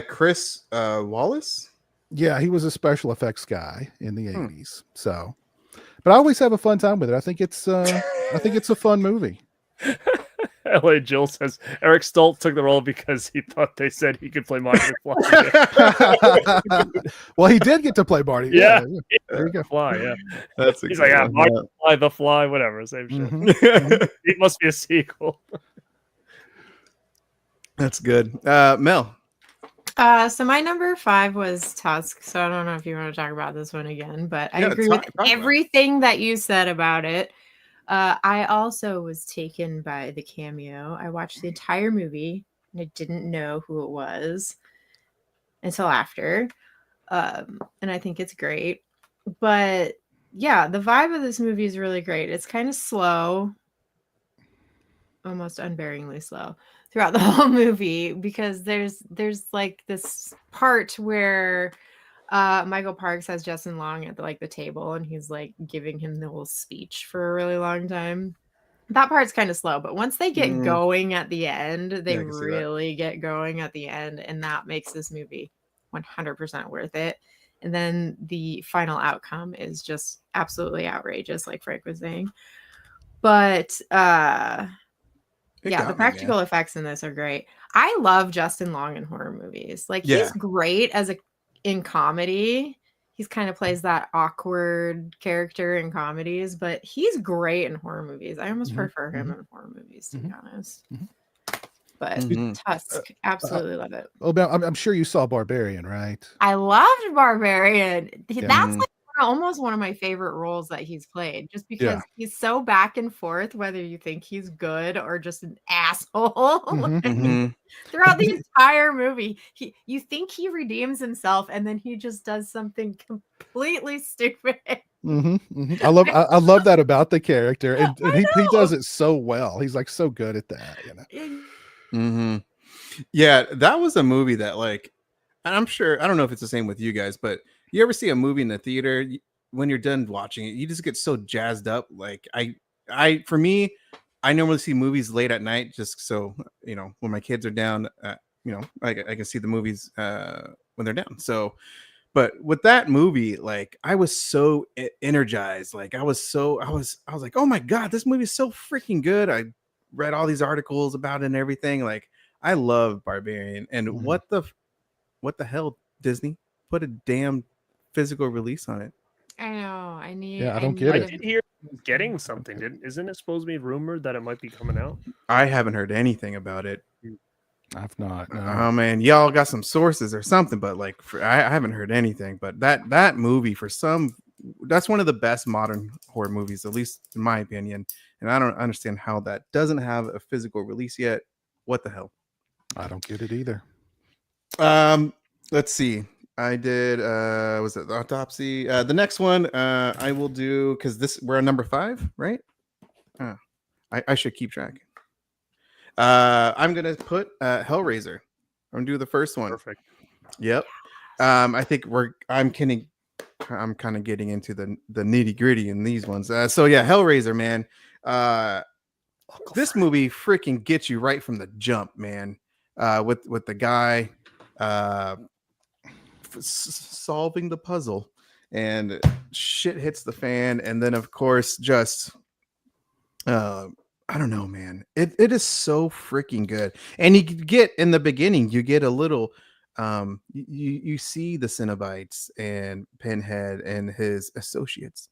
Chris Wallace? Yeah, he was a special effects guy in the 80s. So, but I always have a fun time with it. I think it's a fun movie. LA Jill says Eric Stoltz took the role because he thought they said he could play Marty McFly. Well, he did get to play Barty. Yeah. There you go. Fly, yeah. That's He's like, Marty McFly, the Fly, whatever, same shit. Mhm. It must be a sequel. That's good. Mel. So my number 5 was Tusk. So I don't know if you want to talk about this one again, but I agree with everything that you said about it. I also was taken by the cameo. I watched the entire movie and I didn't know who it was until after. And I think it's great. But yeah, the vibe of this movie is really great. It's kind of slow, almost unbearingly slow throughout the whole movie, because there's like this part where Michael Parks has Justin Long at the table and he's like giving him the whole speech for a really long time. That part's kind of slow, but once they get going at the end, they really get going at the end, and that makes this movie 100% worth it. And then the final outcome is just absolutely outrageous, like Frank was saying. But the practical effects in this are great. I love Justin Long in horror movies. He's great in comedy. He's kind of plays that awkward character in comedies, but he's great in horror movies. I almost prefer him in horror movies, to be honest. But Tusk, absolutely love it. Oh, I'm sure you saw Barbarian, right? I loved Barbarian. That's almost one of my favorite roles that he's played, just because he's so back and forth, whether you think he's good or just an asshole. Throughout the entire movie, you think he redeems himself, and then he just does something completely stupid. I love that about the character, and he does it so well. He's like so good at that, you know. Yeah, that was a movie that, like, and I'm sure, I don't know if it's the same with you guys, but you ever see a movie in the theater, when you're done watching it, you just get so jazzed up. Like for me, I normally see movies late at night, just so, you know, when my kids are down, you know, I can see the movies when they're down. So, but with that movie, like, I was so energized. Like I was like, oh my God, this movie is so freaking good. I read all these articles about it and everything. Like, I love Barbarian. And what the hell, Disney? Put a damn physical release on it. I know. I did hear getting something. Isn't it supposed to be rumored that it might be coming out? I haven't heard anything about it. I've not. No. Oh man, y'all got some sources or something, but like, I haven't heard anything. But that movie, that's one of the best modern horror movies, at least in my opinion. And I don't understand how that doesn't have a physical release yet. What the hell? I don't get it either. Let's see. I did was it the Autopsy? The next one I will do, because we're on number 5, right? I should keep track. I'm gonna put Hellraiser. I'm gonna do the first one. Perfect. Yep. I think I'm kind of getting into the nitty gritty in these ones. So yeah, Hellraiser, man. This movie freaking gets you right from the jump, man. With the guy solving the puzzle, and shit hits the fan, and then of course just I don't know, man. It is so freaking good. And you get in the beginning, you get a little you see the Cenobites and Pinhead and his associates,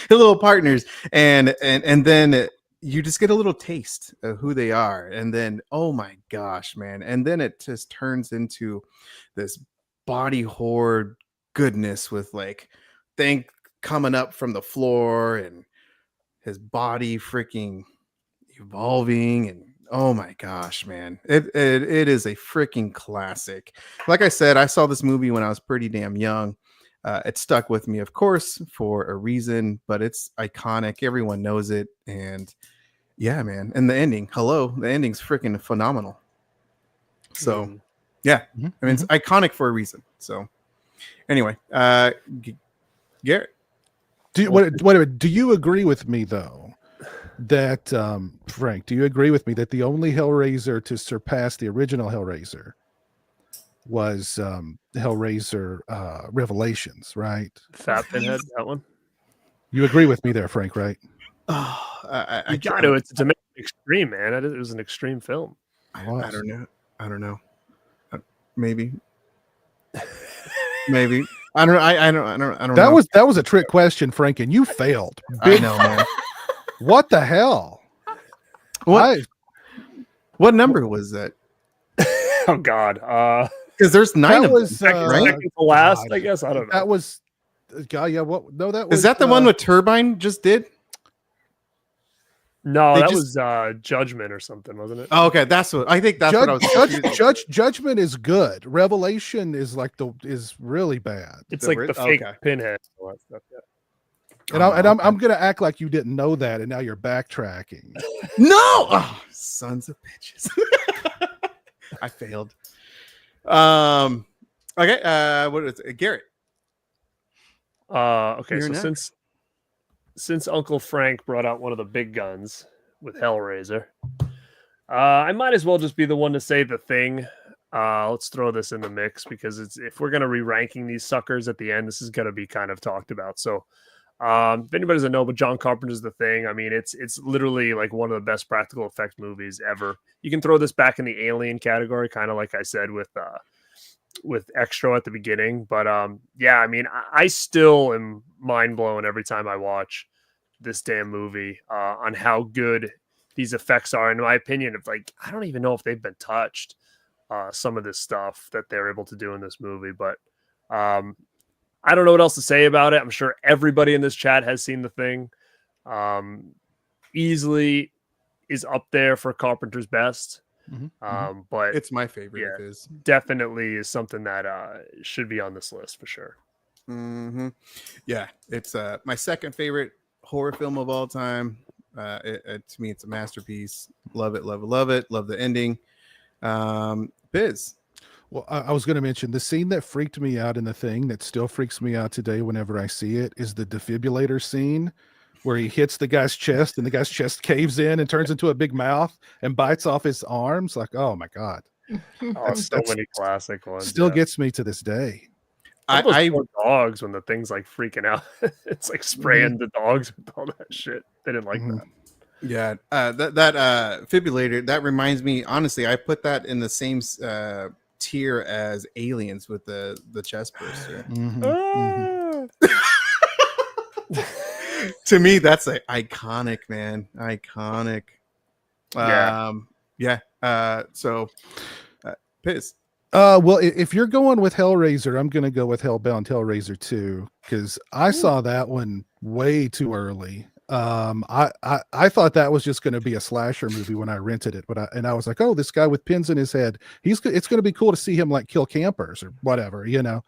his little partners, and then you just get a little taste of who they are, and then oh my gosh, man, and then it just turns into this body horror goodness with like thing coming up from the floor and his body freaking evolving, and oh my gosh, man, it is a freaking classic. Like I said, I saw this movie when I was pretty damn young. It stuck with me, of course, for a reason, but it's iconic. Everyone knows it. And yeah, man. And the ending's freaking phenomenal. So yeah, I mean, it's iconic for a reason. So anyway, Garrett, do you agree with me though that Frank, do you agree with me that the only Hellraiser to surpass the original Hellraiser was Hellraiser Revelations, right? Fat Pinhead, that one. You agree with me there, Frank, right? Oh, You got to. It's an extreme, man. It was an extreme film. I don't know. I don't know. Maybe. Maybe. I don't know. I don't know. That was a trick question, Frank, and you failed. I know, man. What the hell? What number was that? Oh God. Because there's 9 of them, right? Second to last, I guess. I don't know. That was yeah, what no, that was Is that the one with Turbine just did? No, that was Judgment or something, wasn't it? Oh, okay, that's what I think. That's what I was. Judgment is good. Revelation is is really bad. It's like the fake Pinhead. And all that stuff, yeah. I'm gonna act like you didn't know that, and now you're backtracking. No, oh, sons of bitches. I failed. Okay. What is it? Garrett? Okay. You're So since Uncle Frank brought out one of the big guns with Hellraiser, I might as well just be the one to say The Thing. Let's throw this in the mix because if we're gonna re-ranking these suckers at the end, this is gonna be kind of talked about. So, if anybody doesn't know, but John Carpenter's The Thing. I mean, it's literally like one of the best practical effect movies ever. You can throw this back in the Alien category, kind of like I said with Extra at the beginning. But yeah, I mean, I still am mind blown every time I watch this damn movie on how good these effects are. In my opinion, I don't even know if they've been touched. Some of this stuff that they're able to do in this movie, but I don't know what else to say about it. I'm sure everybody in this chat has seen The Thing. Easily is up there for Carpenter's best. But it's my favorite. Yeah, of his. Definitely is something that should be on this list for sure. Yeah, it's my second favorite horror film of all time. To me, it's a masterpiece. Love it, love it, love it. Love the ending. Biz. Well, I was going to mention the scene that freaked me out in The Thing that still freaks me out today whenever I see it is the defibrillator scene where he hits the guy's chest and the guy's chest caves in and turns into a big mouth and bites off his arms. Like, oh my God. That's so many classic ones. Still gets me to this day. I dogs when the thing's like freaking out. It's like spraying the dogs with all that shit. They didn't like that. Yeah. That defibrillator, that reminds me, honestly, I put that in the same tier as Aliens with the chest burster. To me, that's iconic, man. Iconic. So Piz. Well, if you're going with Hellraiser, I'm going to go with Hellbound Hellraiser 2 because I saw that one way too early. I thought that was just going to be a slasher movie when I rented it, but I was like, oh, this guy with pins in his head, it's going to be cool to see him like kill campers or whatever, you know.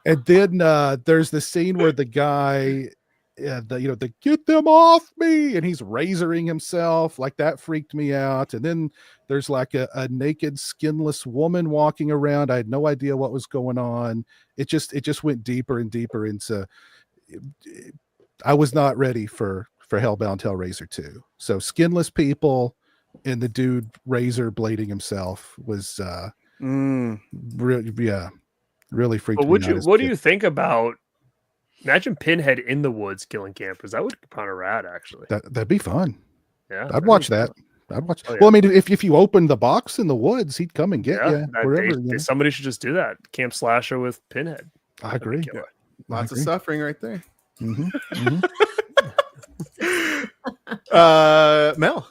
And then there's the scene where the guy, the get them off me, and he's razoring himself. Like that freaked me out. And then there's like a naked, skinless woman walking around. I had no idea what was going on. It just went deeper and deeper into. I was not ready for Hellbound Hellraiser 2. So skinless people and the dude razor blading himself was really freaked me out. What do you think about? Imagine Pinhead in the woods killing campers. That would be kind of rad, actually. That'd be fun. Yeah, I'd watch that. I'd watch. Oh, yeah. Well, I mean, if you open the box in the woods, he'd come and get you wherever. Somebody should just do that. Camp slasher with Pinhead. I agree. Lots of suffering right there. Mel.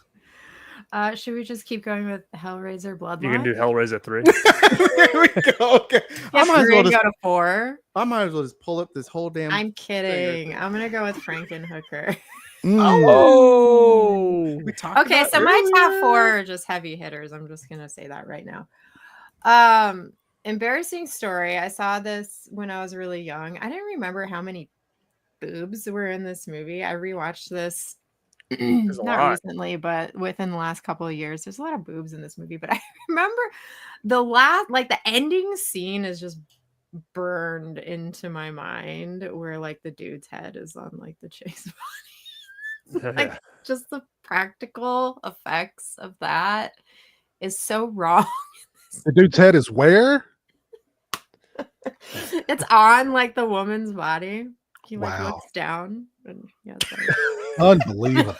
Should we just keep going with Hellraiser Bloodline? You can do Hellraiser 3. There we go. Okay. I might as well go to 4. I might as well just pull up this whole damn. I'm kidding. I'm gonna go with Frankenhooker. Oh. Okay, so my top 4 are just heavy hitters. I'm just gonna say that right now. Embarrassing story. I saw this when I was really young. I didn't remember how many boobs were in this movie. I rewatched this not recently, but within the last couple of years. There's a lot of boobs in this movie, but I remember the ending scene is just burned into my mind where like the dude's head is on like the chick's body. Like just the practical effects of that is so wrong. The dude's head is where? It's on like the woman's body. He like Wow. looks down and he has Unbelievable.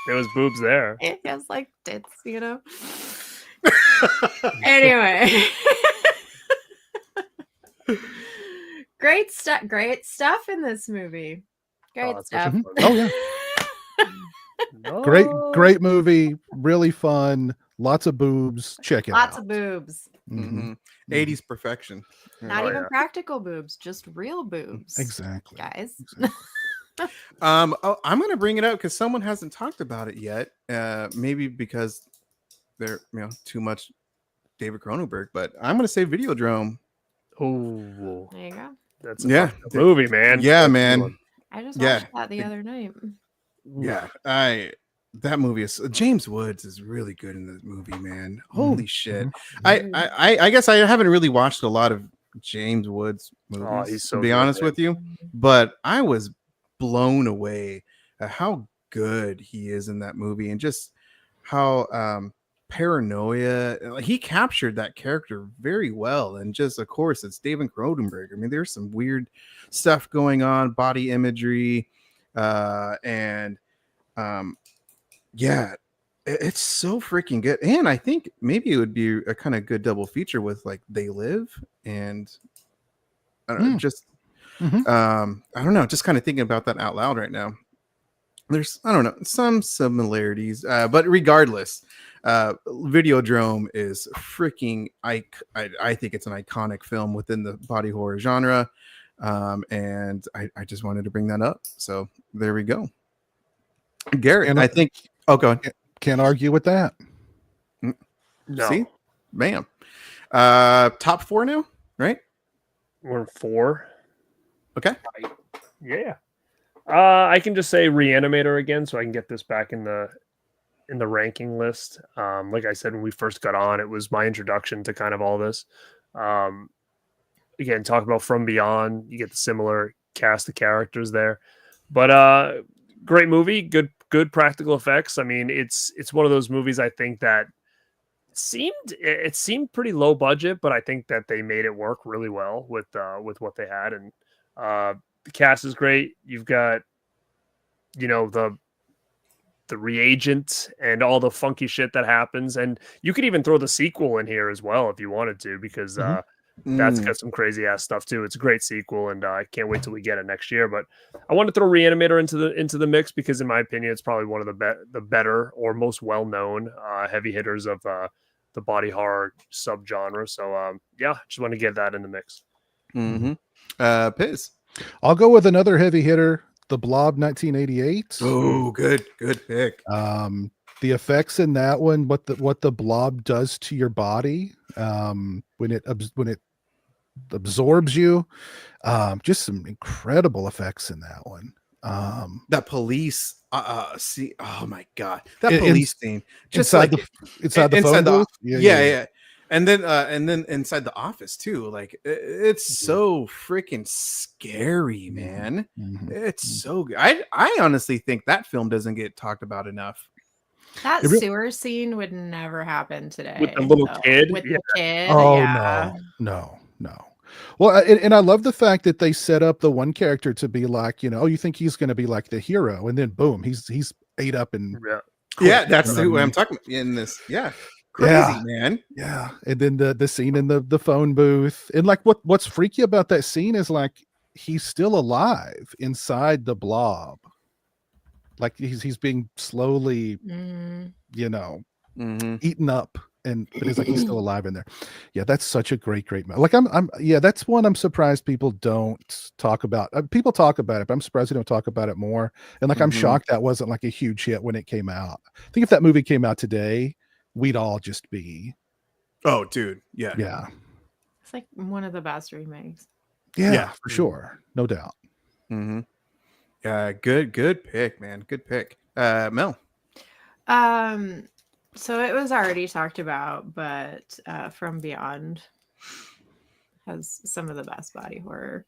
There was boobs there. he has like tits, you know. Anyway. Great stuff in this movie. Great that's stuff. such a Oh yeah. No. Great movie, really fun, lots of boobs. Check it Lots out. of boobs. Mhm. 80s perfection. Not Oh, even yeah. practical boobs, just real boobs. Exactly. Guys. I'm gonna bring it up because someone hasn't talked about it yet. Maybe because they're too much David Cronenberg, but I'm gonna say Videodrome. Oh, There you go. that's a Yeah. fucked up movie, man. Yeah, That's a good man. one. I just Yeah. watched that the other night. Yeah, that movie is James Woods is really good in the movie, man. Holy shit! I guess I haven't really watched a lot of James Woods movies, he's to so be good, honest man. with you, but I was blown away at how good he is in that movie and just how paranoia, like, he captured that character very well. And just, of course, it's David Cronenberg. I mean, there's some weird stuff going on, body imagery, and yeah, it's so freaking good. And I think maybe it would be a kind of good double feature with like They Live and I don't know, just I don't know, just kind of thinking about that out loud right now. There's, I don't know, some similarities, but regardless, Videodrome is freaking I think it's an iconic film within the body horror genre, and I just wanted to bring that up. So there we go. Garrett, And I think. Oh, go ahead. Can't argue with that. No. See, bam. Top 4 now, right? We're in 4. Okay. Yeah. I can just say Reanimator again, so I can get this back in the ranking list. Like I said, when we first got on, it was my introduction to kind of all this. Again, talk about From Beyond. You get the similar cast of characters there, but great movie, good practical effects. I mean, it's one of those movies I think that seemed pretty low budget, but I think that they made it work really well with what they had. And the cast is great. You've got, the reagent and all the funky shit that happens, and you could even throw the sequel in here as well if you wanted to, because that's got some crazy ass stuff too. It's a great sequel, and I can't wait till we get it next year. But I want to throw Reanimator into the mix because, in my opinion, it's probably one of the better or most well known heavy hitters of the body horror subgenre. So yeah, just want to get that in the mix. Piz. I'll go with another heavy hitter, The Blob 1988. Oh, good pick. The effects in that one, what the blob does to your body, when it absorbs you, just some incredible effects in that one. That police, see, oh my god, that police scene, just inside the phone booth? Yeah. And then inside the office too. Like it's so freaking scary, man. It's so good. I honestly think that film doesn't get talked about enough. That sewer scene would never happen today. With the little kid? With the kid. Oh, yeah. no. Well, and I love the fact that they set up the one character to be like, you think he's going to be like the hero, and then boom, he's ate up and That's who I'm talking about in this. Yeah. Crazy, man. Yeah. And then the scene in the phone booth. And like what's freaky about that scene is like he's still alive inside the blob. Like he's being slowly, eaten up. But it's like he's still alive in there. Yeah, that's such a great like that's one I'm surprised people don't talk about. People talk about it, but I'm surprised they don't talk about it more. And like I'm shocked that wasn't like a huge hit when it came out. I think if that movie came out today, we'd all just be, oh dude, yeah. It's like one of the best remakes. Yeah, for sure, no doubt. Yeah, good pick, man. Good pick. Mel. So it was already talked about, but From Beyond has some of the best body horror.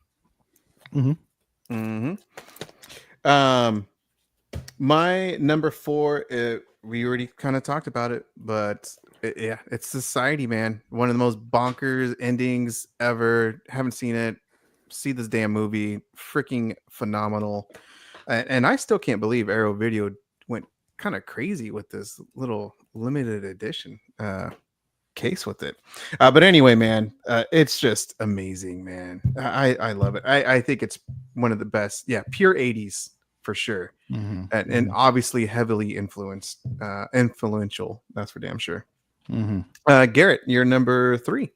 My number 4, we already kind of talked about it, but yeah, it's Society, man. One of the most bonkers endings ever. Haven't seen it. See this damn movie. Freaking phenomenal. And I still can't believe Arrow Video went kind of crazy with this little limited edition case with it. But anyway, man, it's just amazing, man. I love it. I think it's one of the best. Yeah, pure 80s for sure. And obviously heavily influential. That's for damn sure. Garrett, you're number 3.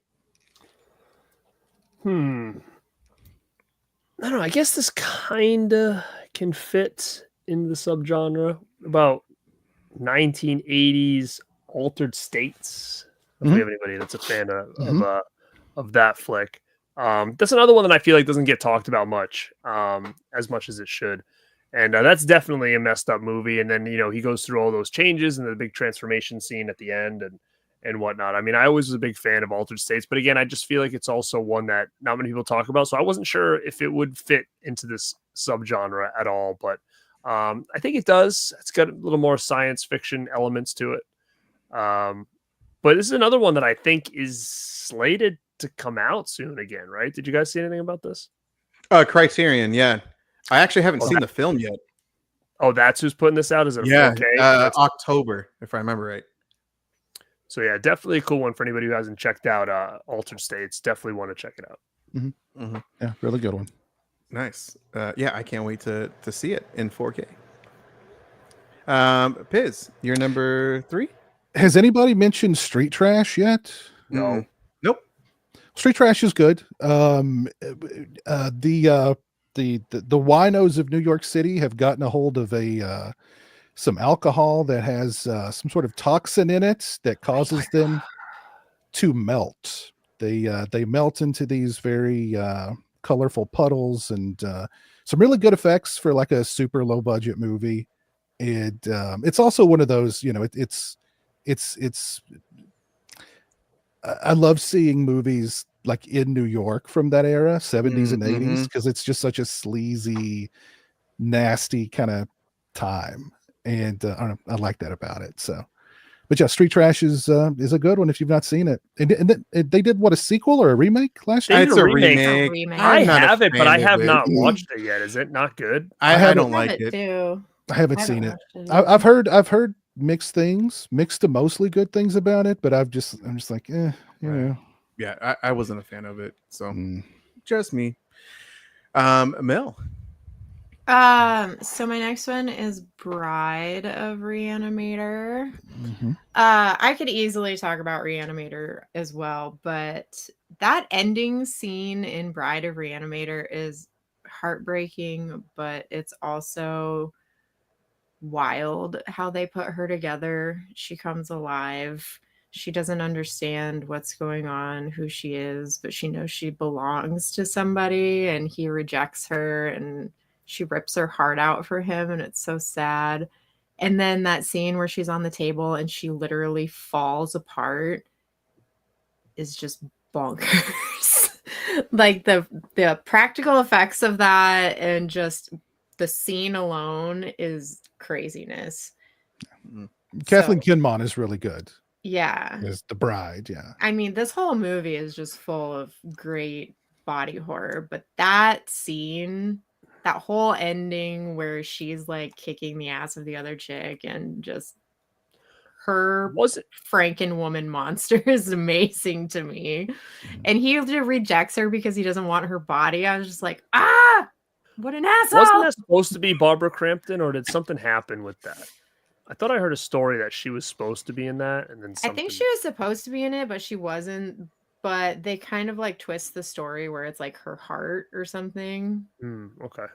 I don't know. I guess this kind of can fit in the subgenre about 1980s altered states. If we have anybody that's a fan of that flick. That's another one that I feel like doesn't get talked about much, as much as it should. And that's definitely a messed up movie. And then, he goes through all those changes and the big transformation scene at the end and whatnot. I mean, I always was a big fan of Altered States, but again, I just feel like it's also one that not many people talk about. So I wasn't sure if it would fit into this subgenre at all, but I think it does. It's got a little more science fiction elements to it. But this is another one that I think is slated to come out soon again, right? Did you guys see anything about this? Criterion, yeah. I actually haven't seen the film yet. Oh, that's who's putting this out? Is it 4K? October, if I remember right. So yeah, definitely a cool one for anybody who hasn't checked out Altered States. Definitely want to check it out. Yeah, really good one. Nice. Yeah, I can't wait to see it in 4K. Piz, you're number 3? Has anybody mentioned Street Trash yet? No. Nope. Street Trash is good. The winos of New York City have gotten a hold of some alcohol that has some sort of toxin in it that causes them to melt. They melt into these very colorful puddles and some really good effects for like a super low budget movie. It's also one of those, it's I love seeing movies like in New York from that era, 70s and 80s, because it's just such a sleazy, nasty kind of time. And I don't know, I like that about it. So, but yeah, Street Trash is a good one if you've not seen it. And they did a sequel or a remake last year? It's a remake. I have it, but I have not watched it yet. Is it not good? I don't like it. Too. I haven't seen it. I've heard mixed things, mixed to mostly good things about it, but I'm just like, Yeah, I wasn't a fan of it. So just me. Mel. So my next one is Bride of Reanimator. I could easily talk about Reanimator as well, but that ending scene in Bride of Reanimator is heartbreaking, but it's also wild how they put her together. She comes alive. She doesn't understand what's going on, who she is, but she knows she belongs to somebody, and he rejects her, and she rips her heart out for him, and it's so sad. And then that scene where she's on the table and she literally falls apart is just bonkers. Like the practical effects of that and just the scene alone is craziness. Kathleen Kinmon is really good. Yeah. As the bride, yeah. I mean, this whole movie is just full of great body horror, but that scene, that whole ending where she's like kicking the ass of the other chick and just her Frankenwoman monster is amazing to me. And he rejects her because he doesn't want her body. I was just like, what an asshole. Wasn't that supposed to be Barbara Crampton, or did something happen with that? I thought I heard a story that she was supposed to be in that, and then something... I think she was supposed to be in it, but she wasn't. But they kind of like twist the story where it's like her heart or something. Okay.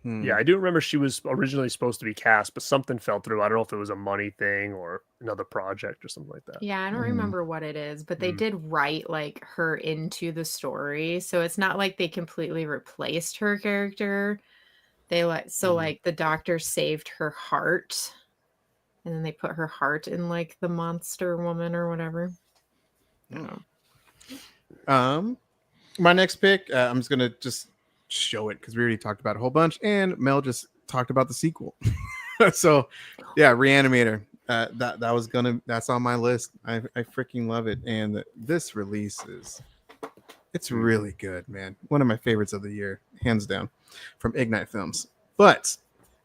Yeah, I do remember she was originally supposed to be cast, but something fell through. I don't know if it was a money thing or another project or something like that. Yeah, I don't remember what it is, but they did write like her into the story, so it's not like they completely replaced her character. They like the doctor saved her heart, and then they put her heart in like the monster woman or whatever. My next pick, I'm just gonna show it because we already talked about a whole bunch, and Mel just talked about the sequel. So yeah, Reanimator. That's on my list. I freaking love it. And this release it's really good, man. One of my favorites of the year, hands down, from Ignite Films. But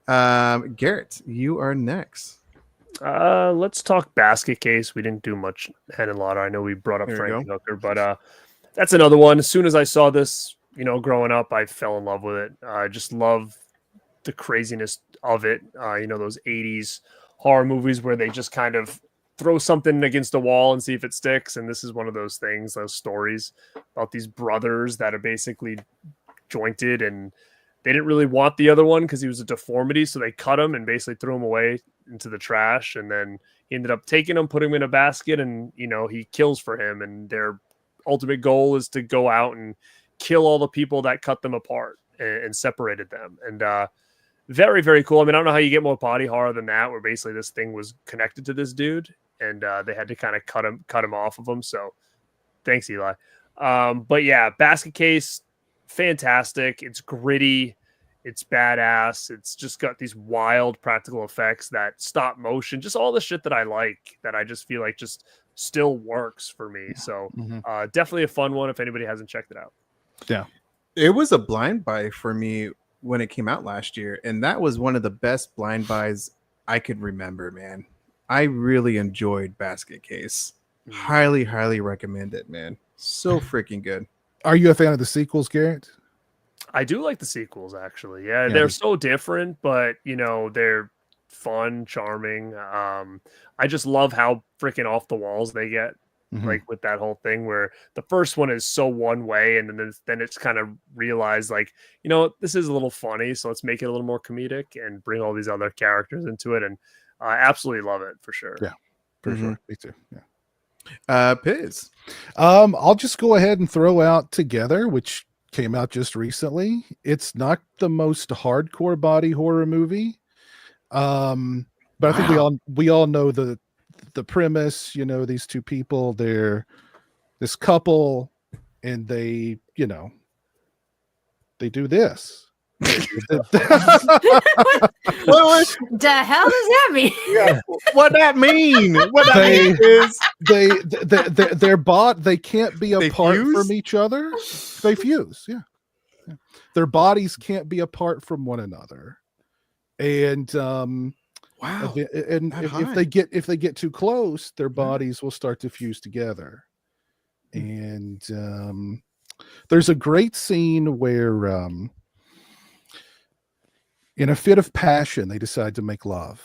Garrett, you are next. Let's talk Basket Case. We didn't do much Hen and Lauder. I know we brought up There you Frank Hooker, but that's another one. As soon as I saw this, growing up, I fell in love with it. I just love the craziness of it. Those 80s horror movies where they just kind of throw something against the wall and see if it sticks. And this is one of those things, those stories about these brothers that are basically jointed, and they didn't really want the other one because he was a deformity. So they cut him and basically threw him away into the trash. And then he ended up taking him, putting him in a basket, and, he kills for him. And their ultimate goal is to go out and kill all the people that cut them apart and separated them. And, very, very cool. I mean, I don't know how you get more body horror than that, where basically this thing was connected to this dude, and they had to kind of cut him off of him. So thanks, Eli. But yeah, Basket Case, fantastic. It's gritty. It's badass. It's just got these wild practical effects, that stop motion, just all the shit that I like, that I just feel like just still works for me. So definitely a fun one if anybody hasn't checked it out. Yeah. It was a blind buy for me when it came out last year, and that was one of the best blind buys I could remember, man. I really enjoyed Basket Case. Highly, highly recommend it, man. So freaking good. Are you a fan of the sequels, Garrett? I do like the sequels, actually. Yeah, they're so different, but they're fun, charming. I just love how freaking off the walls they get. Like with that whole thing where the first one is so one way, and then it's kind of realized, like, this is a little funny, so let's make it a little more comedic and bring all these other characters into it. And I absolutely love it for sure. Yeah, for sure. Me too. Yeah. Piz. I'll just go ahead and throw out Together, which came out just recently. It's not the most hardcore body horror movie, but I think we all know the premise. These two people, they're this couple, and they do this. What the hell does that mean? Yeah. What that mean? What that mean is they can't be apart from each other. They fuse. Yeah. Their bodies can't be apart from one another. And wow. And if they get too close, their bodies will start to fuse together. And there's a great scene where in a fit of passion, they decide to make love,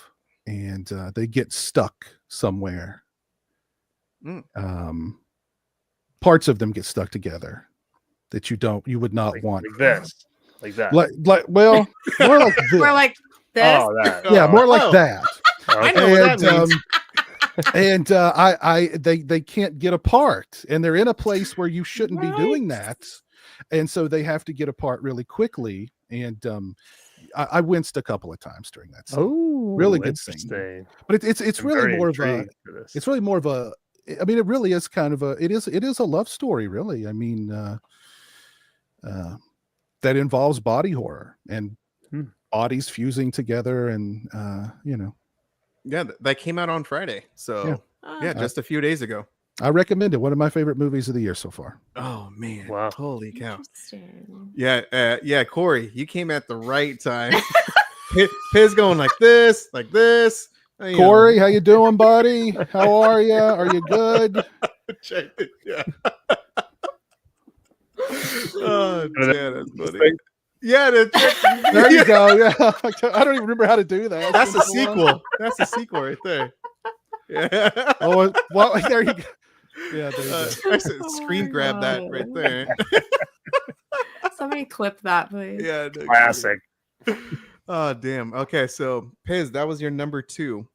and they get stuck somewhere. Parts of them get stuck together that you would not want. Like this, like that. Well, more like this. More like this. Oh, that. Yeah, more like that. I know what that means. They can't get apart, and they're in a place where you shouldn't be doing that, and so they have to get apart really quickly. And I winced a couple of times during that scene. Oh, really good scene. But it's really more of a. It's really more of a. I mean, it really is kind of a. It is a love story, really. I mean, that involves body horror and bodies fusing together, and Yeah, that came out on Friday. So yeah, just a few days ago. I recommend it. One of my favorite movies of the year so far. Oh man! Wow! Holy cow! Yeah, Corey, you came at the right time. Piz going like this. Corey, how you doing, buddy? How are you? Are you good? Check it. Yeah. Oh, yeah, that's funny. Yeah, there you go. Yeah, I don't even remember how to do that. That's a sequel. That's a sequel right there. Yeah. Oh, well, there you go. Yeah, there you go. I said screen grab that right there. Somebody clip that, please. Yeah, classic. Oh, damn. Okay, so Piz, that was your number 2.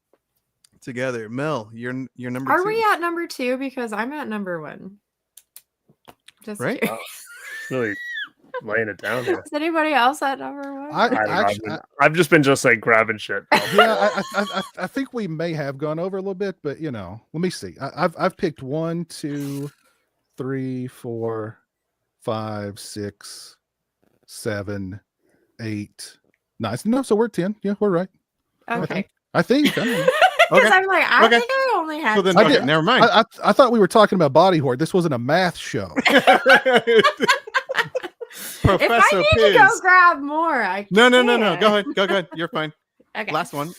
Together, Mel, you're number 2. Are we at number 2? Because I'm at number 1. Just right. Really laying it down here. Is anybody else at number 1? I've just been like grabbing shit. Yeah, I think we may have gone over a little bit, but let me see. I've picked 1, 2, 3, 4, 5, 6, 7, 8, 9. No, so we're 10. Yeah, we're right. Okay. I think. I don't know. Because Okay. I'm like, I Okay. think I only had So then, I okay, did- never mind. I thought we were talking about body horror. This wasn't a math show. Professor if I need to go Piz. grab more, I No. can. Go ahead. Go ahead. You're fine. Okay. Last one.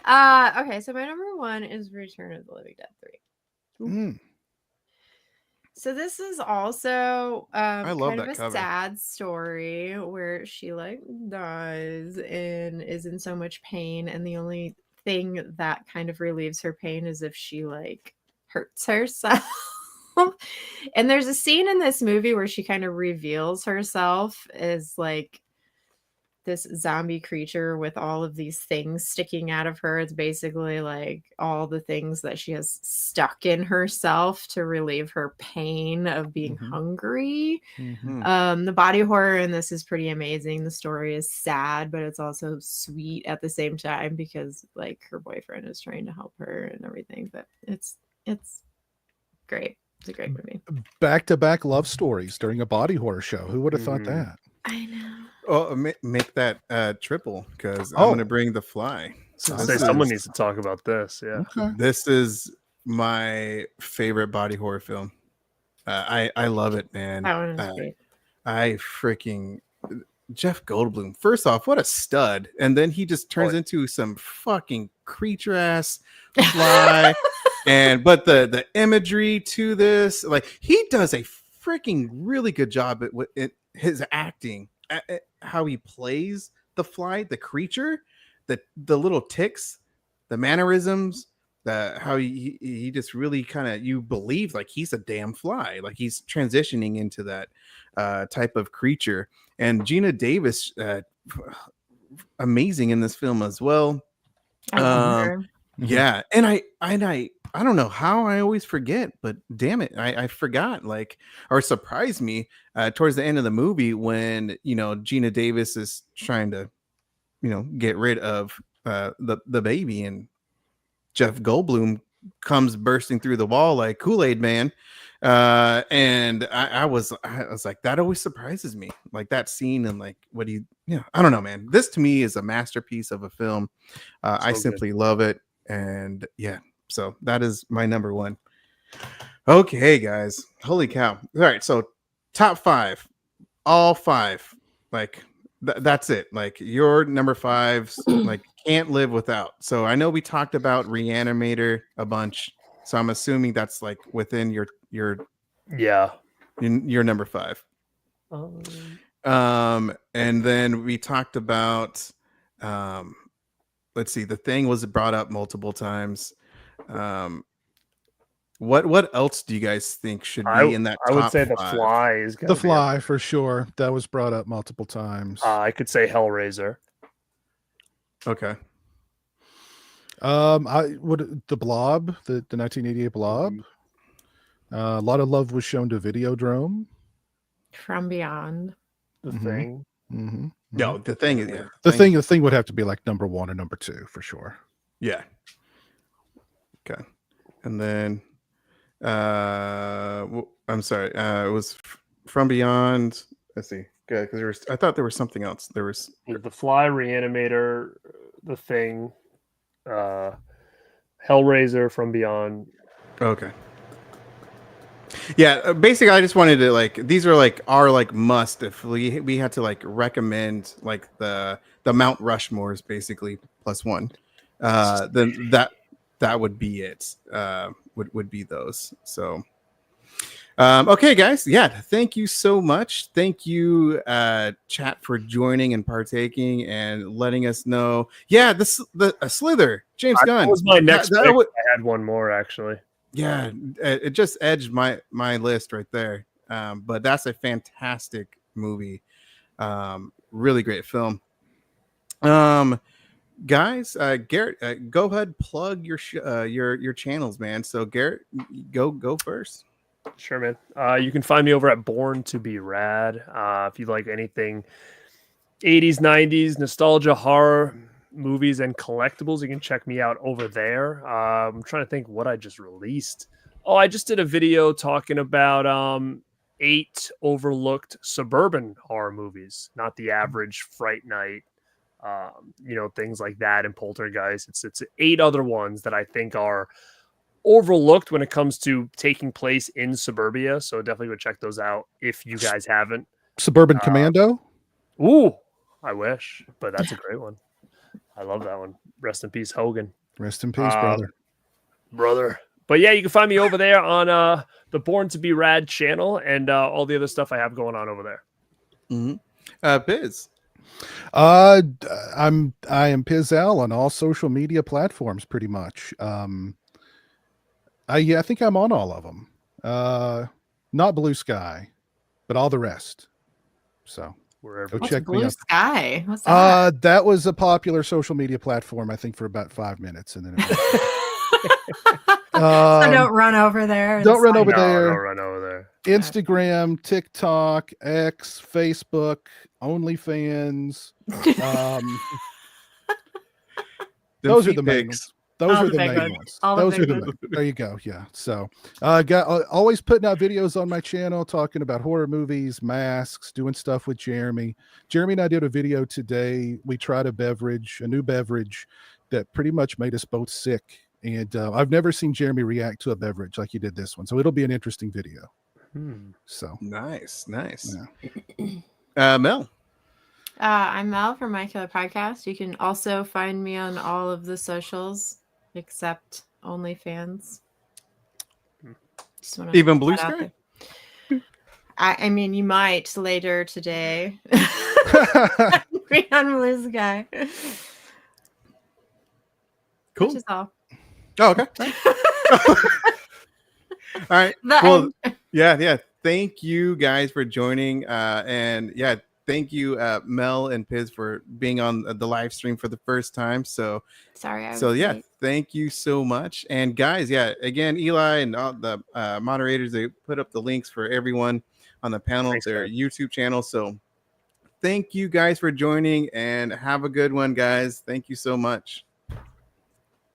Okay, so my number 1 is Return of the Living Dead 3. Mm. So this is also I love kind of that a cover. sad story where she like dies and is in so much pain, and the only thing that kind of relieves her pain is if she like hurts herself. And there's a scene in this movie where she kind of reveals herself as like this zombie creature with all of these things sticking out of her. It's basically like all the things that she has stuck in herself to relieve her pain of being hungry. The body horror in this is pretty amazing. The story is sad, but it's also sweet at the same time because like her boyfriend is trying to help her and everything. But it's great. It's a great movie. Back-to-back love stories during a body horror show. Who would have thought that? I know. Oh, make that triple because I'm going to bring The Fly. So this someone is- needs to talk about this. Yeah. Okay. This is my favorite body horror film. I love it, man. That one is great. I freaking Jeff Goldblum. First off, what a stud! And then he just turns into some fucking creature ass fly. But the imagery to this, like he does a freaking really good job at his acting, at how he plays the fly, the creature, the little ticks, the mannerisms, how he just really kind of, you believe like he's a damn fly, like he's transitioning into that type of creature. And Gina Davis, amazing in this film as well. I love her. Yeah, and I don't know how I always forget, but damn it, I forgot, like, or surprised me towards the end of the movie when Gina Davis is trying to get rid of the baby, and Jeff Goldblum comes bursting through the wall like Kool-Aid Man, and I was like, that always surprises me, like that scene, and like what do you I don't know, man. This to me is a masterpiece of a film. I simply love it, and yeah. So that is my number 1. Okay, guys. Holy cow. All right. So top 5, all 5, like that's it. Like your number 5s, like can't live without. So I know we talked about Reanimator a bunch. So I'm assuming that's like within your number 5. And then we talked about, let's see, The Thing was brought up multiple times. What else do you guys think should be in that top I would say 5? The Fly is The Fly for sure. That was brought up multiple times. I could say Hellraiser. Okay. I would The Blob, the 1988 Blob. A lot of love was shown to Videodrome. From Beyond. The Thing. No, The Thing is The thing would have to be like number 1 or number 2 for sure. Yeah. Okay. And then I'm sorry. It was From Beyond. Let's see. Good, because I thought there was something else. There was The Fly, Reanimator, The Thing, Hellraiser, From Beyond. Okay. Yeah, basically I just wanted to like, these are like our like must if we had to like recommend like the Mount Rushmores basically +1. Then that would be it. Would be those. So okay, guys. Yeah, thank you so much. Thank you, chat, for joining and partaking and letting us know. Yeah, the Slither, James Gunn. That was my next pick. I had one more actually. Yeah, it just edged my list right there. But that's a fantastic movie. Really great film. Guys, Garrett, go ahead, plug your channels, man. So Garrett, go first. Sure, man. You can find me over at Born to Be Rad. If you like anything 80s, 90s nostalgia, horror movies, and collectibles, you can check me out over there. I'm trying to think what I just released. Oh, I just did a video talking about 8 overlooked suburban horror movies, not the average Fright Night things like that, and Poltergeist. It's 8 other ones that I think are overlooked when it comes to taking place in suburbia. So definitely go check those out if you guys haven't. Suburban Commando. Ooh, I wish, but that's a great one. I love that one. Rest in peace, Hogan. Rest in peace, brother. But yeah, you can find me over there on the Born to Be Rad channel and all the other stuff I have going on over there. Biz. I am Pizzell on all social media platforms, pretty much. I think I'm on all of them. Not Blue Sky, but all the rest. So wherever. go check me Blue out. Sky? What's that? That was a popular social media platform, I think, for about 5 minutes, and then it So don't run over there. Don't run over No, there. don't run over there. Instagram, TikTok, X, Facebook, OnlyFans. Those are the main ones. Those are the main ones. There you go. Yeah. So always putting out videos on my channel talking about horror movies, masks, doing stuff with Jeremy. Jeremy and I did a video today. We tried a new beverage that pretty much made us both sick. And I've never seen Jeremy react to a beverage like he did this one. So it'll be an interesting video. So nice. Yeah. Mel. I'm Mel from My Killer Podcast. You can also find me on all of the socials except OnlyFans. Even Blue Sky? I mean, you might later today. Be on Blue Sky. Cool. Which is all. Oh, okay. All right. Well, yeah. Thank you guys for joining. And yeah, thank you, Mel and Piz, for being on the live stream for the first time. So sorry. Yeah, thank you so much. And guys, yeah, again, Eli and all the moderators, they put up the links for everyone on the panel, their YouTube channel. So thank you guys for joining, and have a good one, guys. Thank you so much.